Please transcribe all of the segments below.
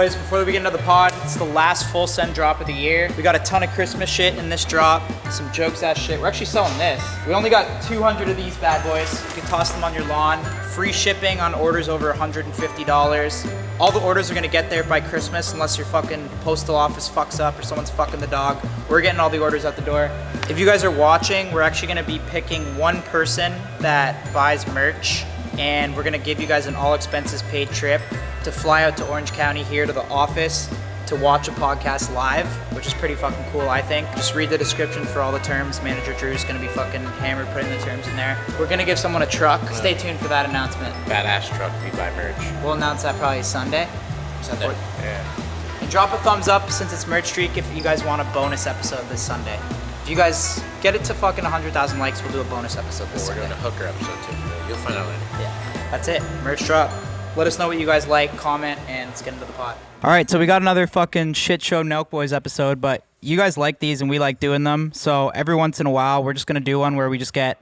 boys, before we get into the pod, it's the last full send drop of the year. We got a ton of Christmas shit in this drop, some jokes ass shit. We're actually selling this. We only got 200 of these bad boys. You can toss them on your lawn. Free shipping on orders over $150. All the orders are gonna get there by Christmas unless your fucking postal office fucks up or someone's fucking the dog. We're getting all the orders out the door. If you guys are watching, we're actually gonna be picking one person that buys merch, and we're gonna give you guys an all expenses paid trip to fly out to Orange County here to the office to watch a podcast live, which is pretty fucking cool, I think. Just read the description for all the terms. Manager Drew's gonna be fucking hammered putting the terms in there. We're gonna give someone a truck. Stay tuned for that announcement. Badass truck if you buy merch. We'll announce that probably Sunday. Yeah. And drop a thumbs up since it's merch streak if you guys want a bonus episode this Sunday. If you guys get it to fucking 100,000 likes, we'll do a bonus episode this Sunday. We're doing a hooker episode too. You'll find out later. Yeah, that's it. Merch drop. Let us know what you guys like, comment, and let's get into the pod. All right, so we got another fucking shit show NELKBOYS episode, but you guys like these and we like doing them. So every once in a while, we're just going to do one where we just get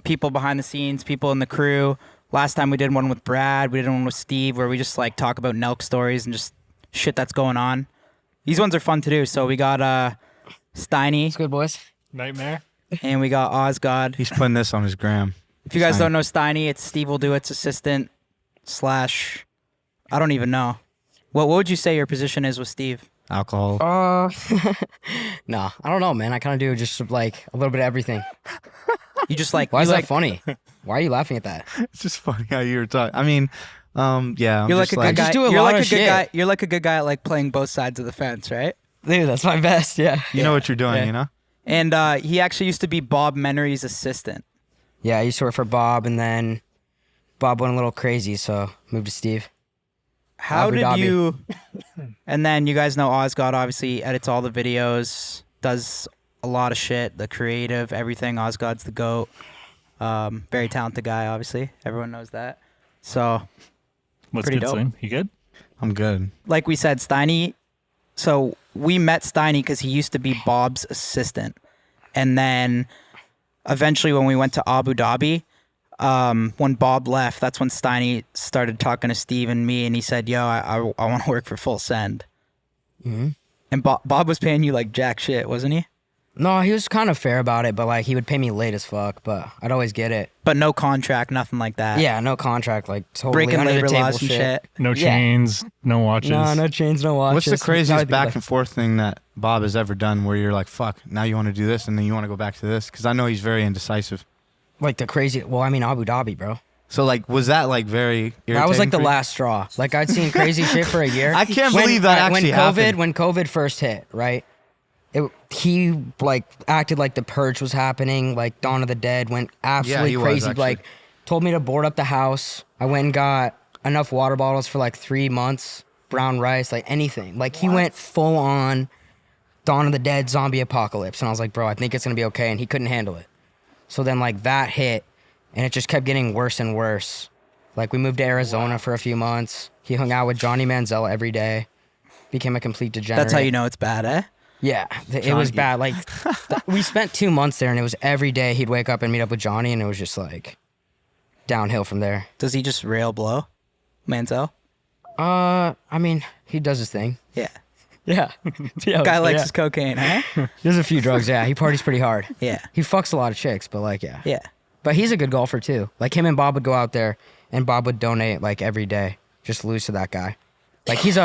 people behind the scenes, people in the crew. Last time we did one with Brad, we did one with Steve, where we just like talk about Nelk stories and just shit that's going on. These ones are fun to do. So we got Steiny. It's good, boys. Nightmare. And we got Osgod. He's putting this on his gram. If you guys don't know Steiny, it's Steve will do it's assistant / I don't even know. What would you say your position is with Steve? Alcohol. No, I don't know, man. I kind of do just like a little bit of everything. You just like. Why is that funny? Why are you laughing at that? It's just funny how you were talking. I mean, yeah. You're like a good guy. just do a You're lot like of a good shit. guy. You're like a good guy at like playing both sides of the fence, right? Dude, that's my best, yeah. You know what you're doing, Yeah. you know? And he actually used to be Bob Menery's assistant. Yeah, I used to work for Bob, and then Bob went a little crazy, so moved to Steve. How Abu did Dhabi. you? And then you guys know Osgod obviously edits all the videos, does a lot of shit, the creative, everything. Osgod's the GOAT. Very talented guy, obviously. Everyone knows that. So, What's Pretty good, dope. Slim? You good? I'm good. like we said, Steiny. So we met Steiny because he used to be Bob's assistant, and then eventually when we went to Abu Dhabi, when Bob left, that's when Steiny started talking to Steve and me, and he said, "Yo, I want to work for Full Send." Mm-hmm. And Bob was paying you like jack shit, wasn't he? No, he was kind of fair about it, but like he would pay me late as fuck, but I'd always get it. But no contract, nothing like that. Yeah, no contract, like totally breaking under labor the table laws and shit. No Yeah. chains, no watches. No chains, no watches. What's the craziest Gotta be back like- and forth thing that Bob has ever done where you're like, fuck, now you want to do this and then you want to go back to this? Because I know he's very indecisive. Like the crazy, well, I mean, Abu Dhabi, bro. So, like, was that, like, very irritating That was like the for you? last straw. Like I'd seen crazy shit for a year. I can't believe that actually happened. When COVID first hit, right? He like acted like the purge was happening. Like Dawn of the Dead went absolutely he was, crazy. actually. Like told me to board up the house. I went and got enough water bottles for like 3 months. Brown rice, like anything. Like he went full on Dawn of the Dead zombie apocalypse, and I was like, bro, I think it's gonna be okay. And he couldn't handle it. So then like that hit, and it just kept getting worse and worse. Like we moved to Arizona for a few months. He hung out with Johnny Manziel every day. Became a complete degenerate. That's how you know it's bad, eh? Yeah, it was bad. Like we spent 2 months there, and it was every day he'd wake up and meet up with Johnny, and it was just like downhill from there. Does he just rail blow, Manziel? I mean, he does his thing. Yeah. Yeah, yeah. Guy likes his cocaine, huh? There's a few drugs. Yeah, he parties pretty hard. Yeah. He fucks a lot of chicks, but like, yeah. Yeah. But he's a good golfer too. Like him and Bob would go out there, and Bob would donate like every day. Just lose to that guy. Like he's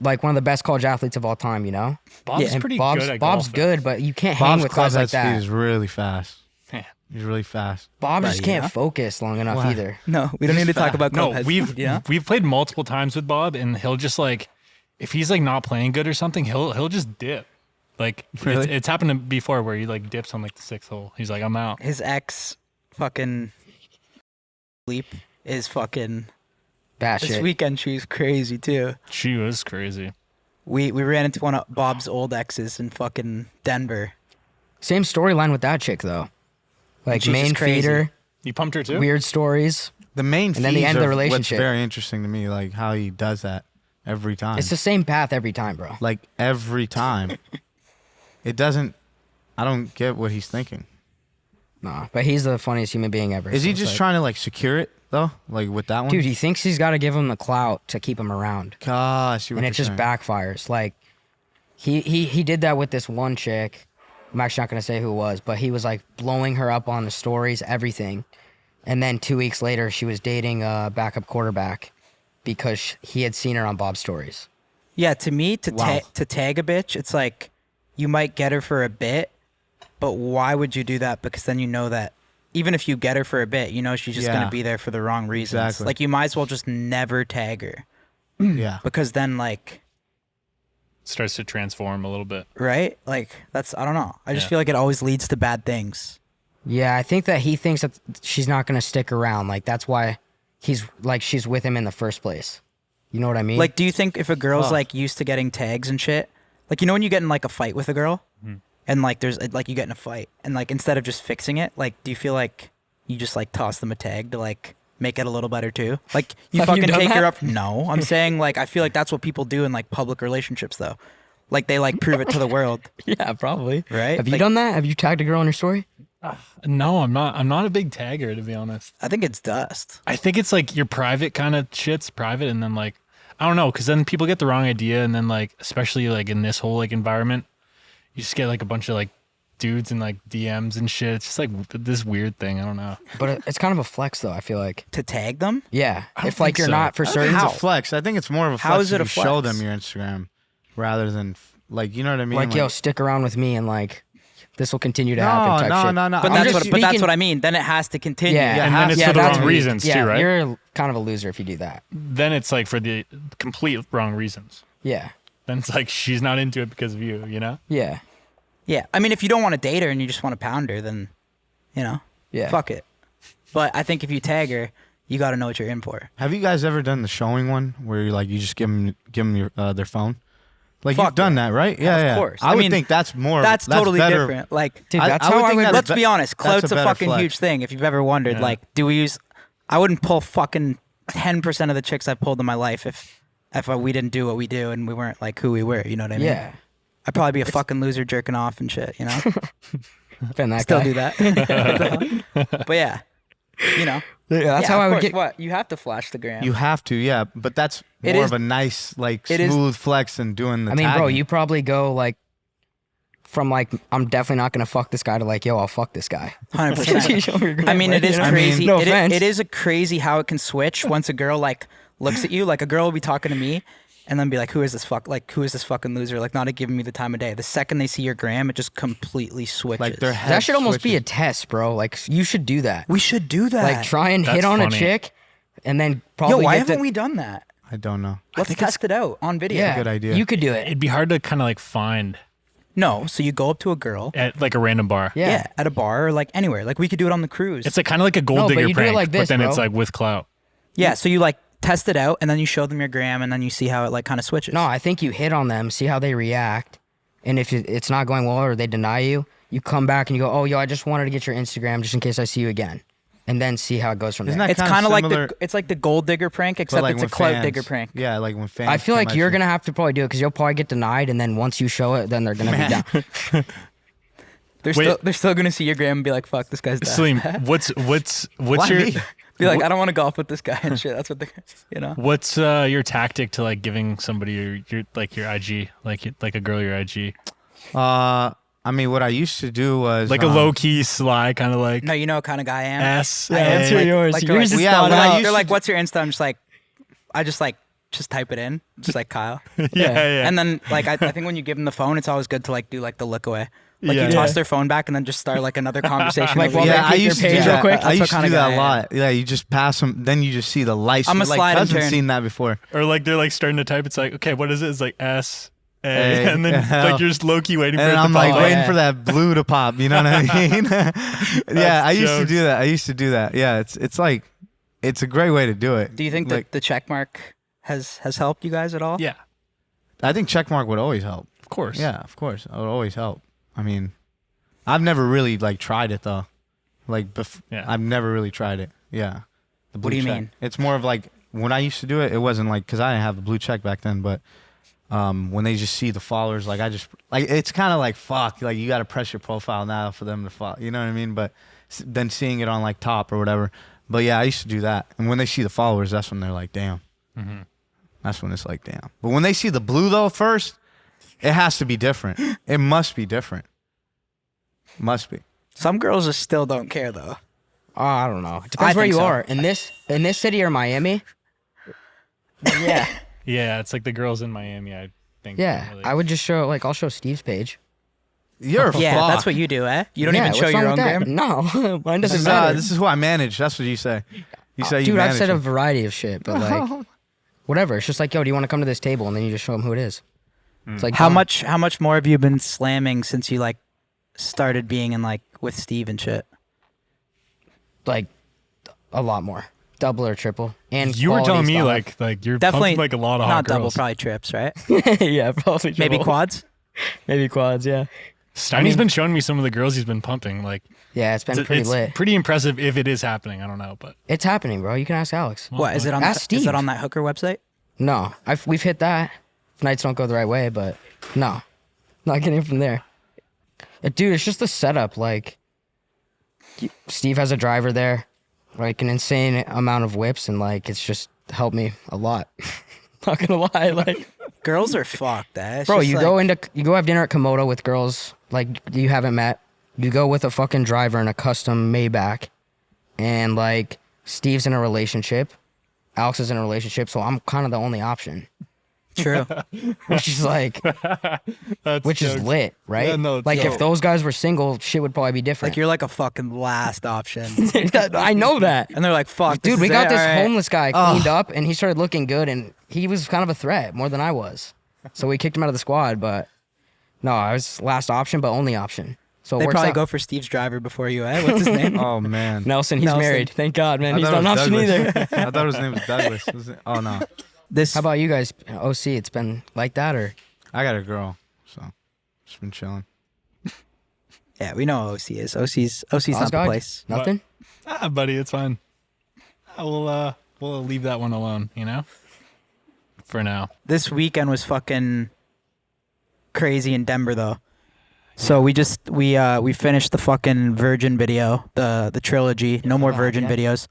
like one of the best college athletes of all time, you know? Bob's And pretty Bob's, good at Bob's golfing. good, but you can't hang Bob's with club guys head like speed that. is really fast. Yeah. He's really fast. Bob just Right, can't yeah. focus long enough Why? either. No, we don't need to talk about No, club head we've speed, yeah? we've played multiple times with Bob, and he'll just like, if he's like not playing good or something, he'll just dip. Like Really? it's happened to before where he like dips on like the 6th hole. He's like, I'm out. His ex fucking sleep is fucking. Bad This shit. weekend she was crazy too. She was crazy. We ran into one of Bob's old exes in fucking Denver. Same storyline with that chick though. Like She's main just crazy. feeder, You pumped her too? weird stories. The main And then the fees end of the are relationship. What's very interesting to me, like, how he does that every time. It's the same path every time, bro. Like, every time. It doesn't... I don't get what he's thinking. Nah, but he's the funniest human being ever. Is so he it's just like- trying to like secure it though? Like with that one? Dude, he thinks he's got to give him the clout to keep him around, Gosh, and it just backfires. Like he did that with this one chick. I'm actually not gonna say who it was, but he was like blowing her up on the stories, everything. And then 2 weeks later, she was dating a backup quarterback because he had seen her on Bob's stories. Yeah, to me, to Wow. to tag a bitch, it's like you might get her for a bit, but why would you do that? Because then you know that even if you get her for a bit, you know she's just Yeah. gonna be there for the wrong reasons. Exactly. Like you might as well just never tag her Yeah. because then like Starts to transform a little bit. right, like that's I don't know. I just Yeah. feel like it always leads to bad things. Yeah, I think that he thinks that she's not gonna stick around. Like that's why he's like she's with him in the first place. You know what I mean? Like, do you think if a girl's Fuck. like used to getting tags and shit, like you know when you get in like a fight with a girl, and like there's like you get in a fight, and like instead of just fixing it, like do you feel like you just like toss them a tag to like make it a little better too? Like you Have you fucking done take her that? up. No, I'm saying like I feel like that's what people do in like public relationships though. Like they like prove it to the world, yeah, probably. right? Have you Like, done that? Have you tagged a girl in your story? No, I'm not. I'm not a big tagger, to be honest. I think it's dust. I think it's like your private kind of shit's private, and then like I don't know, because then people get the wrong idea, and then like especially like in this whole like environment, you just get like a bunch of like dudes and like DMs and shit. It's just like this weird thing. I don't know. But it's kind of a flex, though. I feel like. To tag them? Yeah, I don't if like think you're so. not for I don't certain. think it's a flex. I think it's more of a flex How is it if a you show flex? them your Instagram rather than like, you know what I mean? Like, yo, stick around with me, and like, this will continue to happen. Type no, shit. no, no. But I'm that's just what. But that's speaking- what I mean. Then it has to continue. Yeah, And then it's for the that's wrong weird. reasons, yeah, too, right? You're kind of a loser if you do that. Then it's like for the complete wrong reasons. Yeah, Then it's like she's not into it because of you, you know? yeah, Yeah, I mean, if you don't want to date her and you just want to pound her, then, you know, yeah. fuck it. But I think if you tag her, you got to know what you're in for. Have you guys ever done the showing one where you like you just give them your their phone? Like Fuck you've done yeah. that, right? Yeah, Of yeah. course. I I would mean, think that's more. That's totally better. different. Like, Dude, that's I would how I think would. that's let's be- be honest, that's clout's a a better fucking flex. huge thing. If you've ever wondered, Yeah. like, do we use? I wouldn't pull fucking 10% of the chicks I pulled in my life if we didn't do what we do and we weren't like who we were. You know what I mean? Yeah, I'd probably be a fucking loser jerking off and shit. You know, been that still guy. do that. But yeah, you know, Yeah, that's yeah, how of I would course, get. What you have to flash the gram. You have to, yeah. But that's It more is- of a nice, like it is- smooth flex than doing the. I mean, bro, tagging. you probably go like from like I'm definitely not gonna fuck this guy to like, yo, I'll fuck this guy. 100%. I mean, it is You know? crazy. No it offense. is a crazy how it can switch once a girl like looks at you. Like a girl will be talking to me, and then be like, "Who is this fuck? Like, who is this fucking loser? Like, not giving me the time of day." The second they see your gram, it just completely switches. like their head That should almost be a switches. test, bro. Like you should do that. we should do that. Like try and hit That's on funny. a chick, and then Yo, probably why get haven't to- we done that? I don't know. Let's test it out on video. Yeah, good idea. You could do it. It'd be hard to kind of like find No, so you go up to a girl. at like a random bar. Yeah. Yeah, at a bar or like anywhere. Like we could do it on the cruise. It's like kind of like a gold No, but digger you do it prank, like this, but then it's bro. like with clout. yeah, so you like test it out and then you show them your gram and then you see how it like kind of switches. No, I think you hit on them, see how they react, and if it's not going well or they deny you, you come back and you go, "Oh, yo, I just wanted to get your Instagram just in case I see you again," and then see how it goes from Isn't there. that it's kinda kind of like similar- it's like the gold digger prank, But, except like, it's a when clout fans- digger prank. Yeah, like when fans. I feel like come at you're you. gonna have to probably do it because you'll probably get denied, and then once you show it, then they're gonna be down. They're still gonna see your gram and be like, "Fuck, this guy's dead." Salim, what's Why your me? Be like, "I don't want to golf with this guy and shit." That's what you know. what's your tactic to like giving somebody your like your IG, like a girl your IG, I mean, what I used to do was like a low key sly kind of like No, you know what kind of guy I am. S. I am, Answer like- yours. like they're Yours like, is yeah, thought when I out. used they're to like, "What's your Insta?" I'm just like, I just type it in, just like Kyle. yeah. And then like I think when you give them the phone, it's always good to like do like the look away. Like Yeah. you toss Yeah. their phone back and then just start like another conversation. Like, over well, there. Yeah, they I keep your used to do page real that. quick. I That's what used to kinda do that guy a I lot. Yeah, you just pass them, then you just see the lights. I'm a like, slide and hasn't turn. seen that before. Or like they're like starting to type. It's like, okay, what is it? It's like S A, A, and then like you're just low key waiting for it And to I'm pop like up. waiting yeah. for that blue to pop. You know what I mean? Yeah, I used to jokes. do that. I used to do that. Yeah, it's like it's a great way to do it. Do you think like, that the check mark has helped you guys at all? Yeah, I think checkmark would always help. of course. Yeah, of course, it would always help. I mean, I've never really like tried it though. Like, Yeah. I've never really tried it. Yeah. The What do you blue check. mean? It's more of like when I used to do it. It wasn't like because I didn't have the blue check back then, but when they just see the followers, like I just like it's kind of like fuck. Like you got to press your profile now for them to follow. You know what I mean? But than seeing it on like top or whatever. But yeah, I used to do that. And when they see the followers, that's when they're like, damn. Mm-hmm. That's when it's like, damn. But when they see the blue though first, it has to be different. It must be different. Must be. Some girls just still don't care though. Oh, I don't know. It depends where think you so. are. In this city or Miami. Yeah. Yeah, it's like the girls in Miami, I think. Yeah. Really. I would just show I'll show Steve's page. You're a Yeah, fuck. that's what you do, eh? You don't Yeah, even show what's wrong your own with that? gram. No, mine This doesn't is, matter. this is who I manage. That's what you say. You say you Dude, I've manage said a them. variety of shit, but like, whatever. It's just like, yo, do you want to come to this table? And then you just show them who it is. It's like How done. much more have you been slamming since you like started being in like with Steve and shit? Like, a lot more, double or triple. And You were telling me quality's like you're Definitely pumping like a lot of hot not double, girls. probably trips, right? gone up. Yeah, probably Maybe triple. quads. Maybe quads. Yeah. Steiny's been showing me some of the girls he's been pumping. Like Yeah, it's been pretty it's lit. pretty impressive if it is happening. I don't know, but It's happening, bro. You can ask Alex. What is it on? Ask Is Steve. it on that hooker website? No, we've hit that. If nights don't go the right way, but no, not getting it from there. Dude, it's just the setup. Like, Steve has a driver there, like an insane amount of whips, and like it's just helped me a lot. Not gonna lie, like, Girls are fucked, eh? It's bro, just you go have dinner at Komodo with girls like you haven't met. You go with a fucking driver in a custom Maybach, and like Steve's in a relationship, Alex is in a relationship, so I'm kind of the only option, true. which is like. that's Which is jokes. lit, right? Yeah, no, it's like dope. if those guys were single, shit would probably be different. Like you're like a fucking last option. I know that. And they're like, fuck. Dude, we is got it? this All right. homeless guy cleaned up and he started looking good and he was kind of a threat more than I was. So we kicked him out of the squad, but no, I was last option, but only option. So it They works probably out. go for Steve's driver before you, eh? What's his name? Oh man. Nelson, he's Nelson. married. Thank God, man. I He's thought not it an was option Douglas. either. I thought his name was Douglas. Was it? Oh no. This How about you guys? OC, it's been like that or? I got a girl, so just been chilling. yeah, we know who OC is. OC's not the Osgard? place. Nothing? Buddy, it's fine. We'll leave that one alone. You know, for now. This weekend was fucking crazy in Denver though. So we finished the fucking Virgin video, the trilogy, no more Virgin videos,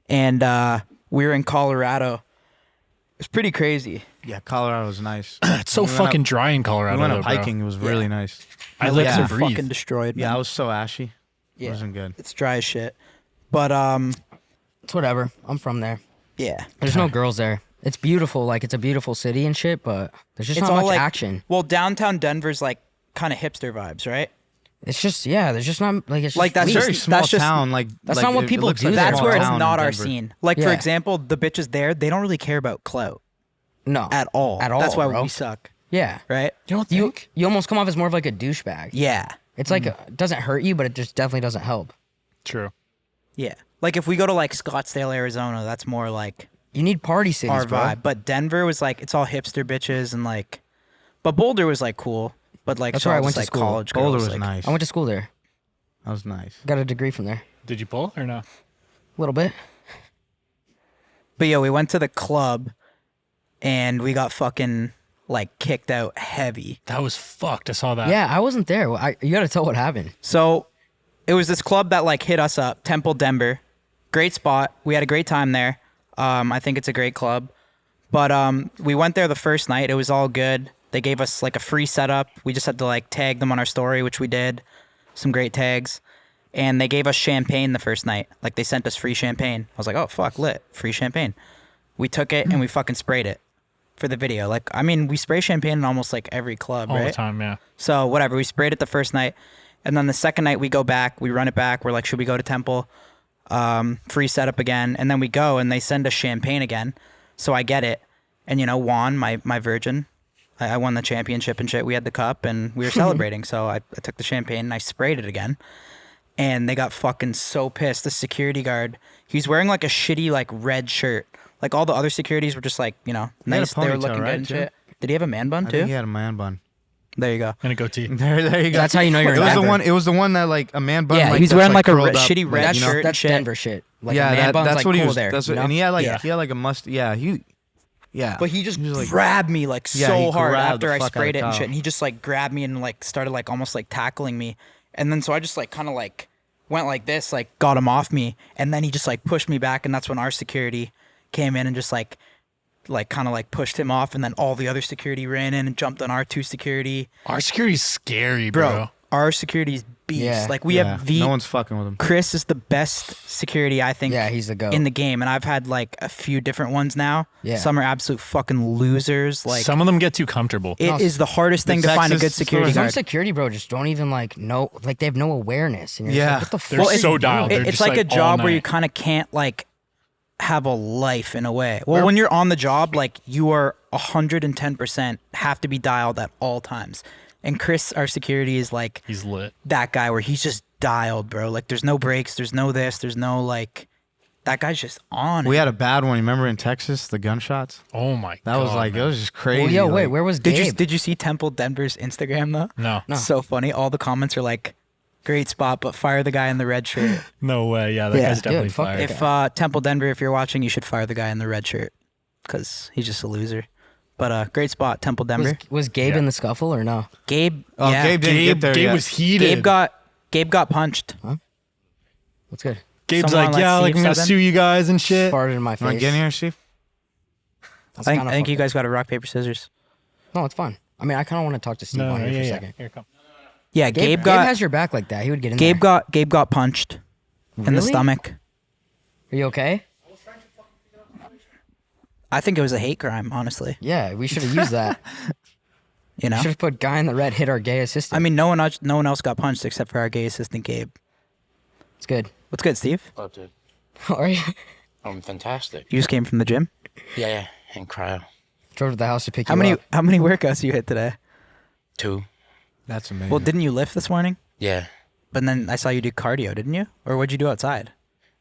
and we were in Colorado. It's pretty crazy. Yeah, Colorado was nice. It's so We went fucking up- dry in Colorado. We went though, up bro. hiking. It was really nice. I My live lips to are breathe. fucking destroyed. Yeah, man. I was so ashy. It Yeah. wasn't good. It's dry as shit. But It's whatever. I'm from there. yeah. There's no girls there. It's beautiful. Like, it's a beautiful city and shit, but there's just It's not all much like action. Well, downtown Denver's like kind of hipster vibes, right? It's just, yeah, there's just not, like, it's Like, just that's weak. Very just- small that's just- town. Like that's like, not what it people looks do like a there. That's small where it's town in not our Denver. scene. Like for Yeah. example, the bitches there, they don't really care about clout No. at all. At all, That's why bro. we suck, Yeah. right? You don't You think? you almost come off as more of like a douchebag. Yeah. It's like, it doesn't hurt you, but it just definitely doesn't help. True. Yeah. Like if we go to like Scottsdale, Arizona, that's more like You need party cities, our bro. vibe. But Denver was like it's all hipster bitches and like, but Boulder was like cool. But like That's it's all where I just, went to like school. college Boulder girls, was like, nice. I went to school there. That was nice. Got a degree from there. Did you pull or no? A little bit. But yeah, we went to the club, and we got fucking like kicked out heavy. That was fucked. I saw that. Yeah, I wasn't there. You got to tell what happened. So it was this club that like hit us up, Temple, Denver. Great spot. We had a great time there. I think it's a great club. But we went there the first night. It was all good. They gave us like a free setup. We just had to like tag them on our story, which we did. Some great tags. And they gave us champagne the first night. Like they sent us free champagne. I was like, oh fuck, lit. Free champagne. We took it and we fucking sprayed it for the video. Like, I mean, we spray champagne in almost like every club, all right? the time. Yeah. So whatever, we sprayed it the first night, and then the second night we go back, we run it back. We're like, should we go to Temple? Free setup again, and then we go, and they send us champagne again. So I get it, and Juan, my virgin, I won the championship and shit. We had the cup, and we were celebrating. So I took the champagne and I sprayed it again, and they got fucking so pissed. The security guard, he's wearing like a shitty like red shirt. Like all the other securities were just like had a nice. They were ponytail, looking right, good and too? shit. Did he have a man bun I too? think he had a man bun. There you go. And a goatee. There you go. That's how you know you're It in was the Denver. one. It was the one that like a man bun. Yeah, like, he's that's, wearing like a curled up, shitty red That's shirt and that's shit. Denver shit. Like yeah, a man bun's that's like what he cool was. there. That's you what, know? and he had like Yeah. a must. Yeah, yeah. But he just was like, grabbed me like Yeah, so he hard grabbed after the I fuck sprayed out it of and shit. Kyle. And he just like grabbed me and like started like almost like tackling me. And then so I just like kind of like went like this, like got him off me, and then he just like pushed me back, and that's when our security came in and just like kind of like pushed him off, and then all the other security ran in and jumped on our 2 security. Our security's scary, bro. Our security's beast. Yeah. Like we have the no one's fucking with him. Chris is the best security I think. Yeah, he's the GOAT. in the game, and I've had like a few different ones now. Yeah. Some are absolute fucking losers. Like Some of them get too comfortable. it is the hardest thing to find a good Texas security Some guard. security, bro, just don't even like know. Like they have no awareness. And you're Yeah. just like, what the They're fuck? so dialed. They're It's just like a all job where you night. kind of can't like have a life in a way. Well, when you're on the job, like you are 110% have to be dialed at all times. And Chris, our security, is like He's lit. that guy where he's just dialed, bro. Like there's no breaks, there's no this, there's no like. That guy's just on. We it. had a bad one. You remember in Texas, the gunshots? Oh my god. That was like, man. it was just crazy. Well, yo, wait, like- where was Did Gabe? you see Temple Denver's Instagram though? No. So funny. All the comments are like, "Great spot, but fire the guy in the red shirt." No way. Yeah, that Yeah. guy's definitely Dude, fuck fired. If Temple Denver, if you're watching, you should fire the guy in the red shirt because he's just a loser. But great spot, Temple Denver. was Gabe Yeah. in the scuffle or no? Gabe. Oh, yeah, Gabe didn't get there Gabe yet. was heated. Gabe got punched. What's good? Gabe's Someone like, like yeah, like Steve I'm gonna Southern? sue you guys and shit. Farted in my face. You want to get in here, Steve? That's I kinda think you fucked guys got to rock paper scissors. up. No, it's fine. I mean, I kind of want to talk to Steve No, on no, here for yeah, a yeah. second. Here, come. Yeah, Gabe has your back like that. He would get in there. Gabe got punched in the Really? stomach. Are you okay? I think it was a hate crime, honestly. Yeah, we should have used that. You know. Should have put guy in the red hit our gay assistant. I mean, no one else got punched except for our gay assistant Gabe. it's good. What's good, Steve? Oh, dude. Are you I'm fantastic. You just came from the gym. Yeah, and cryo. drove to the house to pick How you many up? workouts you hit today? 2. That's amazing. Well, didn't you lift this morning? Yeah, But then I saw you do cardio, didn't you? Or what'd you do outside?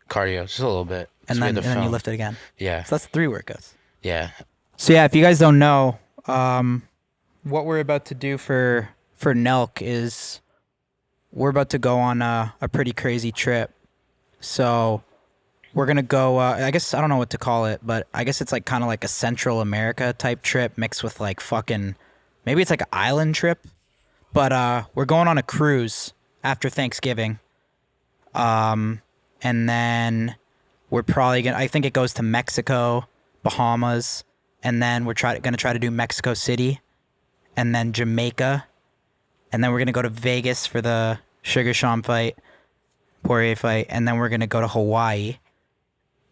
cardio, just a little bit. And So we then had to you film. lifted again. Yeah, So that's 3 workouts. yeah. So yeah, if you guys don't know, what we're about to do for Nelk is we're about to go on a pretty crazy trip. So we're gonna go. I guess I don't know what to call it, but I guess it's like kind of like a Central America type trip mixed with like fucking maybe it's like an island trip. But we're going on a cruise after Thanksgiving, and then we're probably gonna. I think it goes to Mexico, Bahamas, and then we're gonna try to do Mexico City, and then Jamaica, and then we're gonna go to Vegas for the Sugar Sean fight, Poirier fight, and then we're gonna go to Hawaii,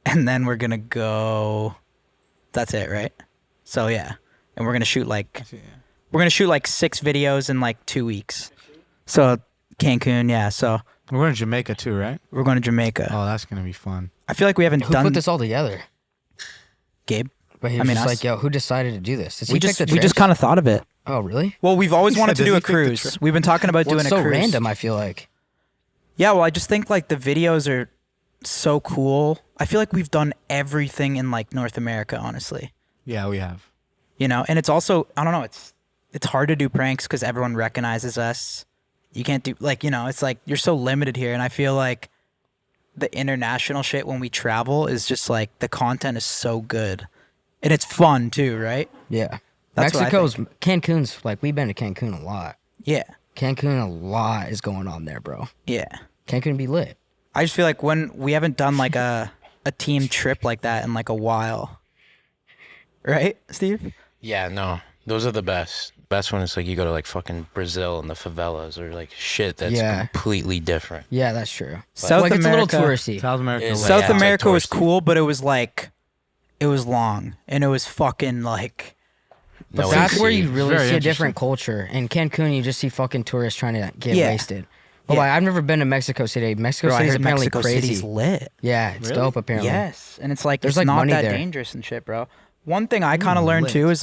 and then we're gonna go. That's it, right? So yeah, and we're gonna shoot like 6 videos in like 2 weeks. So Cancun, yeah. So We're going to Jamaica too, right? we're going to Jamaica. Oh, that's going to be fun. I feel like we haven't Who done put this all together? Gabe. But he I was mean, just us. like, yo, who decided to do this? Did he We pick just the we just trips? kind of thought of it. Oh, really? Well, we've always wanted to Yeah, do a does he pick the cruise. trip? We've been talking about Well, doing it's a so cruise. random, I feel like. Yeah, well, I just think like the videos are so cool. I feel like we've done everything in like North America, honestly. Yeah, we have. You know, and it's also I don't know, it's hard to do pranks because everyone recognizes us. You can't do like it's like you're so limited here, and I feel like the international shit when we travel is just like the content is so good, and it's fun too, right? Yeah. That's what I Cancun's, like, we've been to Cancun a lot. Yeah, Cancun, a lot is going on there, bro. yeah. Cancun be lit. I just feel like when we haven't done like a team trip like that in like a while, right, Steve? Yeah, no. Those are the best. Best one is like you go to like fucking Brazil and the favelas or like shit that's Yeah. completely different. Yeah, that's true. South like, it's a little America- touristy. South America. It's was- like- South yeah, it's like America was touristy. cool, but it was like it was long and it was fucking like No, That's it's- where you really very see a interesting. different culture. In Cancun, you just see fucking tourists trying to get Yeah. wasted. Oh, Yeah. like, I've never been to Mexico City. Mexico bro, I City's heard apparently Mexico crazy. City's lit. Yeah, it's Really? dope apparently. Yes, and it's like There's, it's like, not money that there. dangerous and shit, bro. One thing I kind of learned lit. too is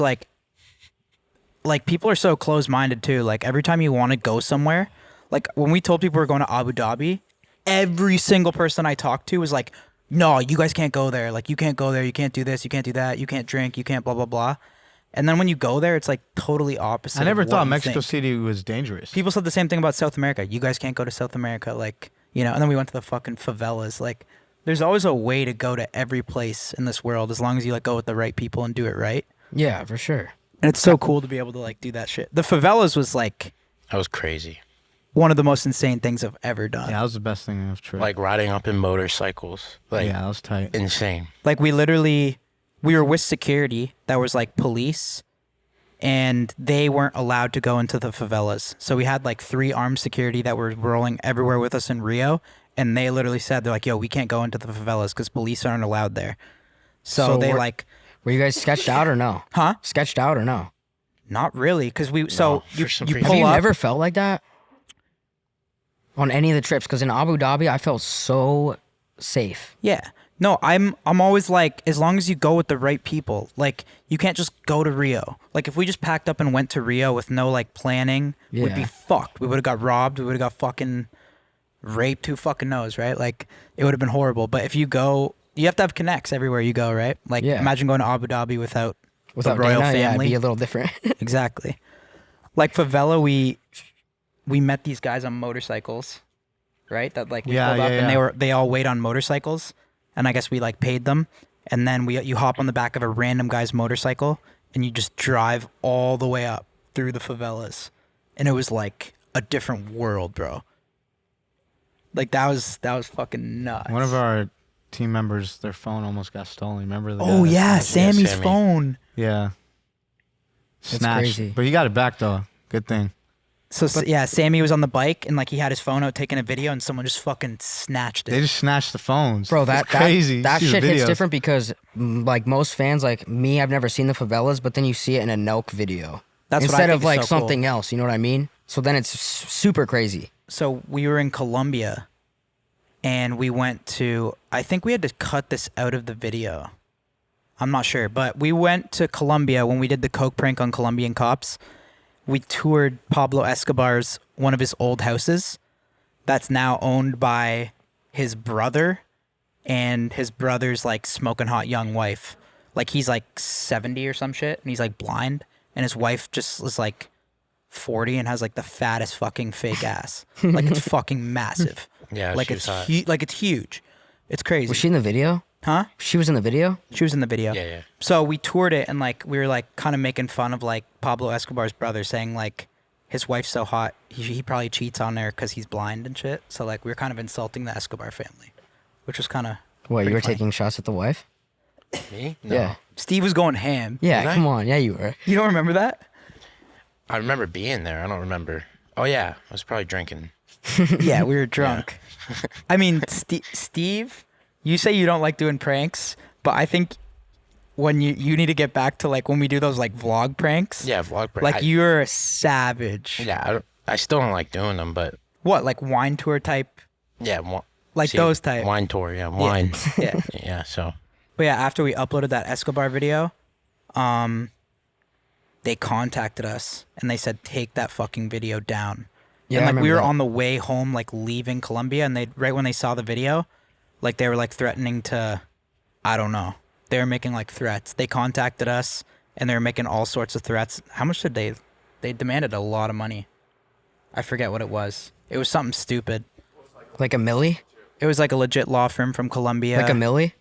like people are so close-minded too. Like every time you want to go somewhere, like when we told people we're going to Abu Dhabi, every single person I talked to was like, "No, you guys can't go there. Like you can't go there. You can't do this. You can't do that. You can't drink. You can't blah blah blah." And then when you go there, it's like totally opposite. I never of what thought you Mexico think. City was dangerous. People said the same thing about South America. You guys can't go to South America, like And then we went to the fucking favelas. Like, there's always a way to go to every place in this world as long as you like go with the right people and do it right. Yeah, for sure. And it's so cool to be able to like do that shit. The favelas was like, That was crazy. one of the most insane things I've ever done. Yeah, that was the best thing I've tried. Like riding up in motorcycles. Like, yeah, that was tight. insane. Like we were with security that was like police, and they weren't allowed to go into the favelas. So we had like 3 armed security that were rolling everywhere with us in Rio, and they literally said, they're like, yo, we can't go into the favelas because police aren't allowed there. So they Were you guys sketched out or no? Huh? Sketched out or no? Not really, because you for some reason. Have pull you up. never felt like that on any of the trips? Because in Abu Dhabi, I felt so safe. Yeah. No, I'm always like, as long as you go with the right people, like you can't just go to Rio. Like if we just packed up and went to Rio with no like planning, we'd be Yeah. fucked. We would have got robbed. We would have got fucking raped. Who fucking knows, right? Like it would have been horrible. But if you go, you have to have connects everywhere you go, right? Like Yeah. imagine going to Abu Dhabi without Without the royal Dana, yeah, it'd family. be a little different. Exactly. Like favela, we met these guys on motorcycles, right? That like we Yeah, pulled up yeah, and yeah. they all wait on motorcycles, and I guess we like paid them, and then you hop on the back of a random guy's motorcycle and you just drive all the way up through the favelas, and it was like a different world, bro. Like that was fucking nuts. One of our team members, their phone almost got stolen. Remember the guy oh that yeah, snatched- Sammy's Sammy. phone. Yeah. That's Snatched. crazy. But you got it back though. Good thing. So yeah, Sammy was on the bike and like he had his phone out taking a video, and someone just fucking snatched it. They just snatched the phones. Bro, It's that crazy. You that see the shit hits videos. different because like most fans like me, I've never seen the favelas, but then you see it in a Nelk video. That's what I instead think of is like so cool. something else, you know what I mean? So then it's super crazy. So we were in Colombia, and we went to, I think we had to cut this out of the video. I'm not sure, but we went to Colombia when we did the coke prank on Colombian cops. We toured Pablo Escobar's, one of his old houses that's now owned by his brother and his brother's like smoking hot young wife. Like he's like 70 or some shit, and he's like blind, and his wife just is like 40 and has like the fattest fucking fake ass. Like it's fucking massive. Yeah, like she it's was hot. like it's huge. It's crazy. Was she in the video? Huh? She was in the video? She was in the video. Yeah, yeah. So we toured it, and like we were like kind of making fun of like Pablo Escobar's brother, saying like his wife's so hot, he probably cheats on her because he's blind and shit. So like we were kind of insulting the Escobar family, which was kind of What, you pretty were funny. taking shots at the wife? Me? No. Yeah. Steve was going ham. Yeah, Was I? come on. Yeah, you were. You don't remember that? I remember being there. I don't remember. Oh, yeah. I was probably drinking. Yeah, we were drunk. I mean, Steve, you say you don't like doing pranks, but I think when you need to get back to like when we do those like vlog pranks. Yeah, vlog prank. Like you're a savage. Yeah, I still don't like doing them, but What, like wine tour type? yeah. Like those type. Wine tour, yeah. Wine. Yeah. Yeah, so. But yeah, after we uploaded that Escobar video, they contacted us and they said, take that fucking video down. Yeah, and I like we remember were that. on the way home, like leaving Colombia, and they right when they saw the video, like they were like threatening to, I don't know. They were making like threats. They contacted us and they were making all sorts of threats. How much did they demanded a lot of money. I forget what it was. It was something stupid. Like a milli? It was like a legit law firm from Colombia. Like a milli?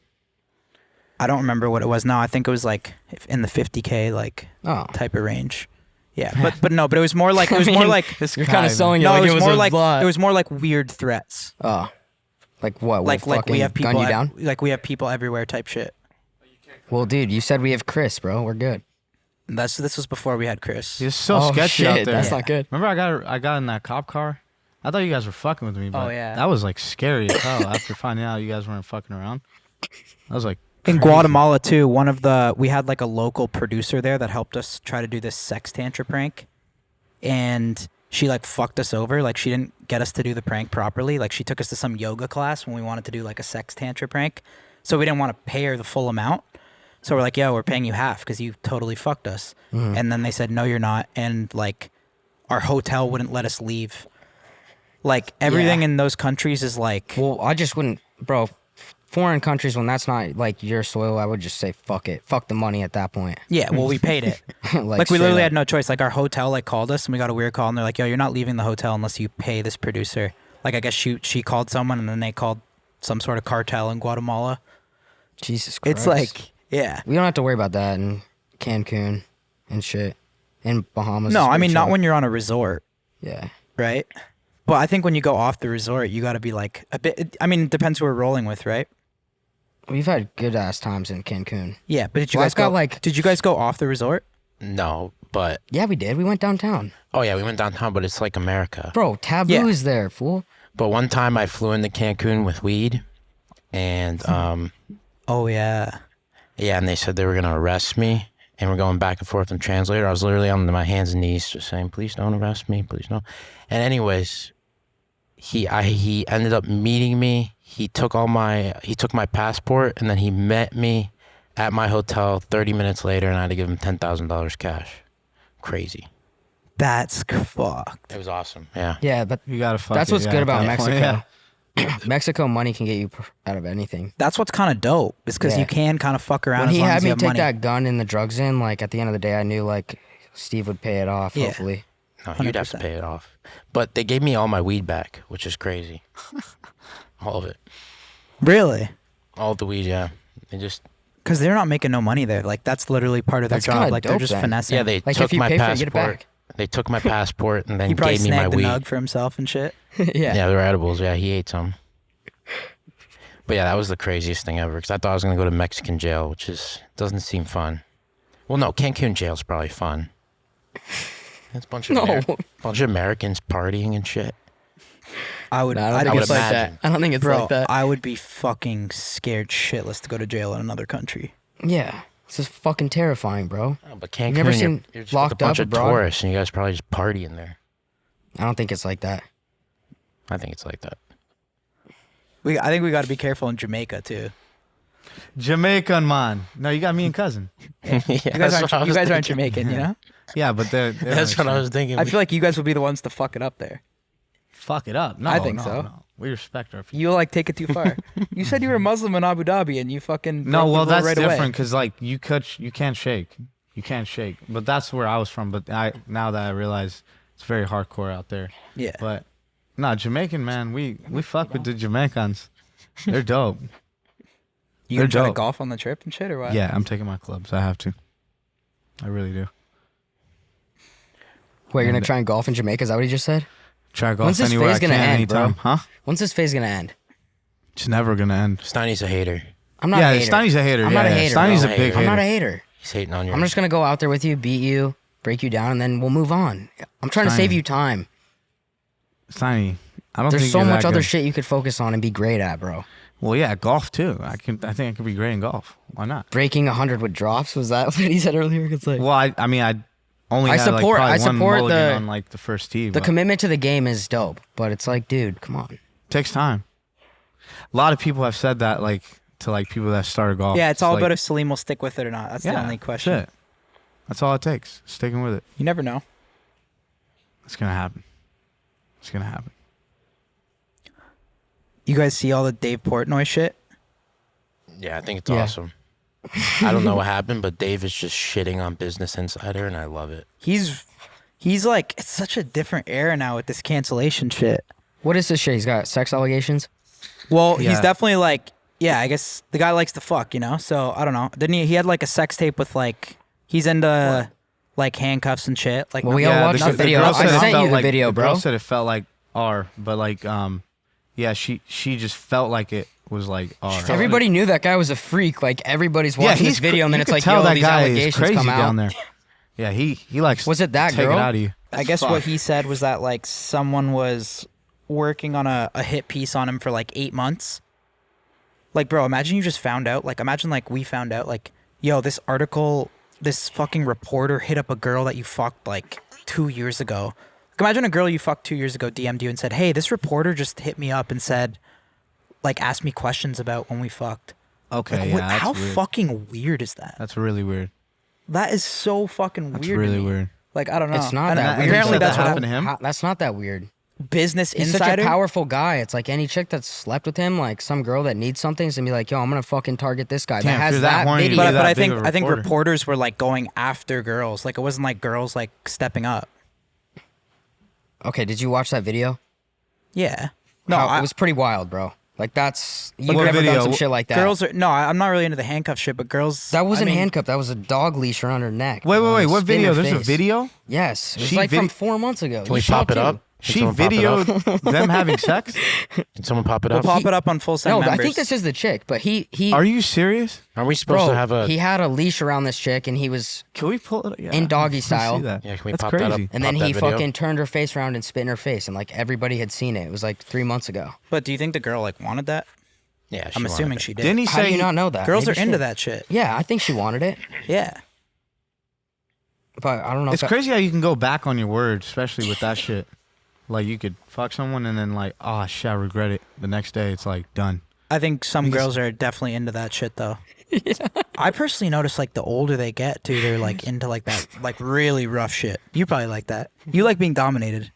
I don't remember what it was now. I think it was like in the 50K like Oh. type of range. Yeah, but no, but it was more like it was more like You're guy, kind man. of selling it no, like it was a more like lot. it was more like weird threats. Oh. Like what? Like We'll we have fucking people gun you down? like we have people everywhere type shit. Well, dude, you said we have Chris, bro. We're good. This was before we had Chris. It's so Oh, sketchy out shit, there. that's not good. Remember I got in that cop car? I thought you guys were fucking with me, but Oh, yeah. that was like scary as hell after finding out you guys weren't fucking around. I was like In crazy. Guatemala too, we had like a local producer there that helped us try to do this sex tantra prank, and she like fucked us over. Like she didn't get us to do the prank properly. Like she took us to some yoga class when we wanted to do like a sex tantra prank, so we didn't want to pay her the full amount. So we're like, yo, we're paying you half because you totally fucked us. And then they said, no, you're not. And like our hotel wouldn't let us leave. Like everything Yeah. in those countries is like, Well, I just wouldn't, bro. Foreign countries, when that's not like your soil, I would just say fuck it, fuck the money at that point. yeah, well, we paid it. Like we straight literally up. had no choice. Like our hotel like called us and we got a weird call and they're like, yo, you're not leaving the hotel unless you pay this producer. Like I guess she called someone and then they called some sort of cartel in Guatemala. Jesus Christ. It's like, yeah. we don't have to worry about that in Cancun and shit. In Bahamas. No, it's I pretty mean not chill. when you're on a resort, Yeah. right? But I think when you go off the resort, you got to be like a bit. I mean, it depends who we're rolling with, right? We've had good ass times in Cancun. Yeah, but did you Well, guys I've got, go? like- Did you guys go off the resort? No, but Yeah, we did. We went downtown. oh yeah, we went downtown, but it's like America. Bro, taboo Yeah. is there, fool. But one time I flew into Cancun with weed, and Oh yeah. yeah, and they said they were gonna arrest me, and we're going back and forth in translator. I was literally on my hands and knees, just saying, "Please don't arrest me, please don't." And anyways, he ended up meeting me. He took my passport, and then he met me at my hotel 30 minutes later, and I had to give him $10,000 cash. Crazy. That's fucked. It was awesome. Yeah. Yeah, but You gotta fuck that's it, what's yeah, good about at that point, Mexico. yeah. Mexico money can get you out of anything. That's what's kind of dope. Is because Yeah. you can kind of fuck around When as he long had as you me have take money. that gun and the drugs in, like at the end of the day, I knew like Steve would pay it off. Yeah. Hopefully. No, you'd have to 100%. pay it off. But they gave me all my weed back, which is crazy. All of it. Really? All of the weed, yeah. They just, Because they're not making no money there. Like that's literally part of their That's job. kinda Like they're dope just then. finessing. yeah, they Like, took if you my pay for it, you get it passport. back. They took my passport and then He probably gave me my snagged the weed. nug for himself and shit. Yeah. Yeah, they were edibles. Yeah, he ate some. But yeah, that was the craziest thing ever because I thought I was going to go to Mexican jail, which doesn't seem fun. Well, no, Cancun jail's probably fun. It's a bunch of, No. bunch of Americans partying and shit. I would. No, I don't I'd think be it's like that. imagine. I don't think it's Bro, like that. I would be fucking scared shitless to go to jail in another country. Yeah. It's just fucking terrifying, bro. Oh, but Cancun, never you're, seen you're just locked with a bunch up of abroad? tourists and you guys probably just partying there. I don't think it's like that. I think it's like that. I think we got to be careful in Jamaica too. Jamaican man. No, you got me and cousin. Yeah, You guys aren't Jamaican, you know. Yeah, but they're That's what I was thinking. I feel like you guys would be the ones to fuck it up there. fuck it up. No, I think no, so. No. We respect our people. You like take it too far. You said you were Muslim in Abu Dhabi and you fucking No, broke the well rule that's right different away. because like you can't shake. You can't shake. But that's where I was from. But now that I realize it's very hardcore out there. Yeah. But no, Jamaican man, we fuck with the Jamaicans. They're dope. You gonna they're try to dope. golf on the trip and shit or what? Yeah, I'm taking my clubs. I have to. I really do. Wait, you're And- gonna try and golf in Jamaica? Is that what he just said? Try golf When's this anywhere phase I can gonna end, bro? anytime. Huh? When's this phase gonna end? It's never gonna end. Steiny's a hater. I'm not Yeah, a hater. Steiny's a hater. I'm yeah, not a yeah. hater. Steiny's bro. a big I'm hater. I'm not a hater. He's hating on you. I'm just gonna go out there with you, beat you, break you down, and then we'll move on. I'm trying to save Steiny. you time. Steiny, I don't There's think so you're much that other good. shit you could focus on and be great at, bro. Well, yeah, golf too. I think I could be great in golf. Why not? Breaking 100 with drops, was that what he said earlier? It's like Well, I mean, I only I had support- like I probably one support mulligan the- on like the first tee. the but commitment to the game is dope, but it's like, dude, come on. takes time. A lot of people have said that, like to like people that started golf. Yeah, it's all like, about if Salim will stick with it or not. That's the only question. That's it. That's all it takes. Sticking with it. You never know. It's gonna happen. It's gonna happen. You guys see all the Dave Portnoy shit? Yeah, I think it's Yeah. awesome. I don't know what happened, but Dave is just shitting on Business Insider, and I love it. He's like, it's such a different era now with this cancellation shit. What is this shit? He's got sex allegations? Well, he's Yeah. definitely like, yeah, I guess the guy likes to fuck, you know? So I don't know. Didn't he? He had like a sex tape with like, he's into like handcuffs and shit. Like, Well, we nothing- all watched the video. girl I said it sent felt you the like- video, the bro. girl said it felt like R, but like yeah, she just felt like it was like R. Everybody knew that guy was a freak. Like, everybody's Yeah, watching this he's video, and then you it's could like, tell yo, that these guy is allegations crazy come out. down there. Yeah, he likes. Was it that to take girl? it out of you. I guess what he said was that like someone was working on a hit piece on him for like 8 months. Like, bro, imagine you just found out. Like, imagine like we found out. Like, yo, this article, this fucking reporter hit up a girl that you fucked like 2 years ago. Like, imagine a girl you fucked 2 years ago DM'd you and said, "Hey, this reporter just hit me up and said, like, asked me questions about when we fucked." Okay, Like, yeah, what- that's how weird. fucking weird is that? That's really weird. That is so fucking That's weird. to really me. weird. Like, I don't know. It's not And that weird. apparently You said that's that what happened to him? That's not that weird. Business He's Insider. such a powerful guy. It's like any chick that's slept with him, like some girl that needs something, is gonna be like, yo, I'm gonna fucking target this guy Damn, that if has you're that that horny, video. you're But that I big think of a I think reporter. reporters were like going after girls. Like, it wasn't like girls like stepping up. Okay, did you watch that video? Yeah. No, It was pretty wild, bro. Like, that's you've What never video? done some shit like that. girls are no. I'm not really into the handcuff shit, but girls. that wasn't I mean, handcuffed. That was a dog leash around her neck. Wait. bro, and What spin video? her There's a face. video. Yes, it was She like from vid- 4 months ago. Can we You saw pop it too. up? She someone pop it up? videoed them having sex? Can someone pop it We'll up? pop it up on Full Send No, members. I think this is the chick, but he Are you serious? Are we supposed bro, to have a? he had a leash around this chick and he was, Can we pull it? Yeah, In doggy I see style. that. Yeah, can we That's pop crazy. that up? and then Pop that he video? fucking turned her face around and spit in her face, and like everybody had seen it. It was like 3 months ago. But do you think the girl like wanted that? Yeah, I'm wanted assuming it. she did. Didn't he How say do you not know that? Girls Maybe are into she- that shit. Yeah, I think she wanted it, Yeah. but I don't know. It's if crazy how you can go back on your word, especially with that shit. Like you could fuck someone and then like, oh shit, I regret it. The next day, it's like done. I think some girls are definitely into that shit though. I personally notice like the older they get too, they're like into like that like really rough shit. You probably like that. You like being dominated.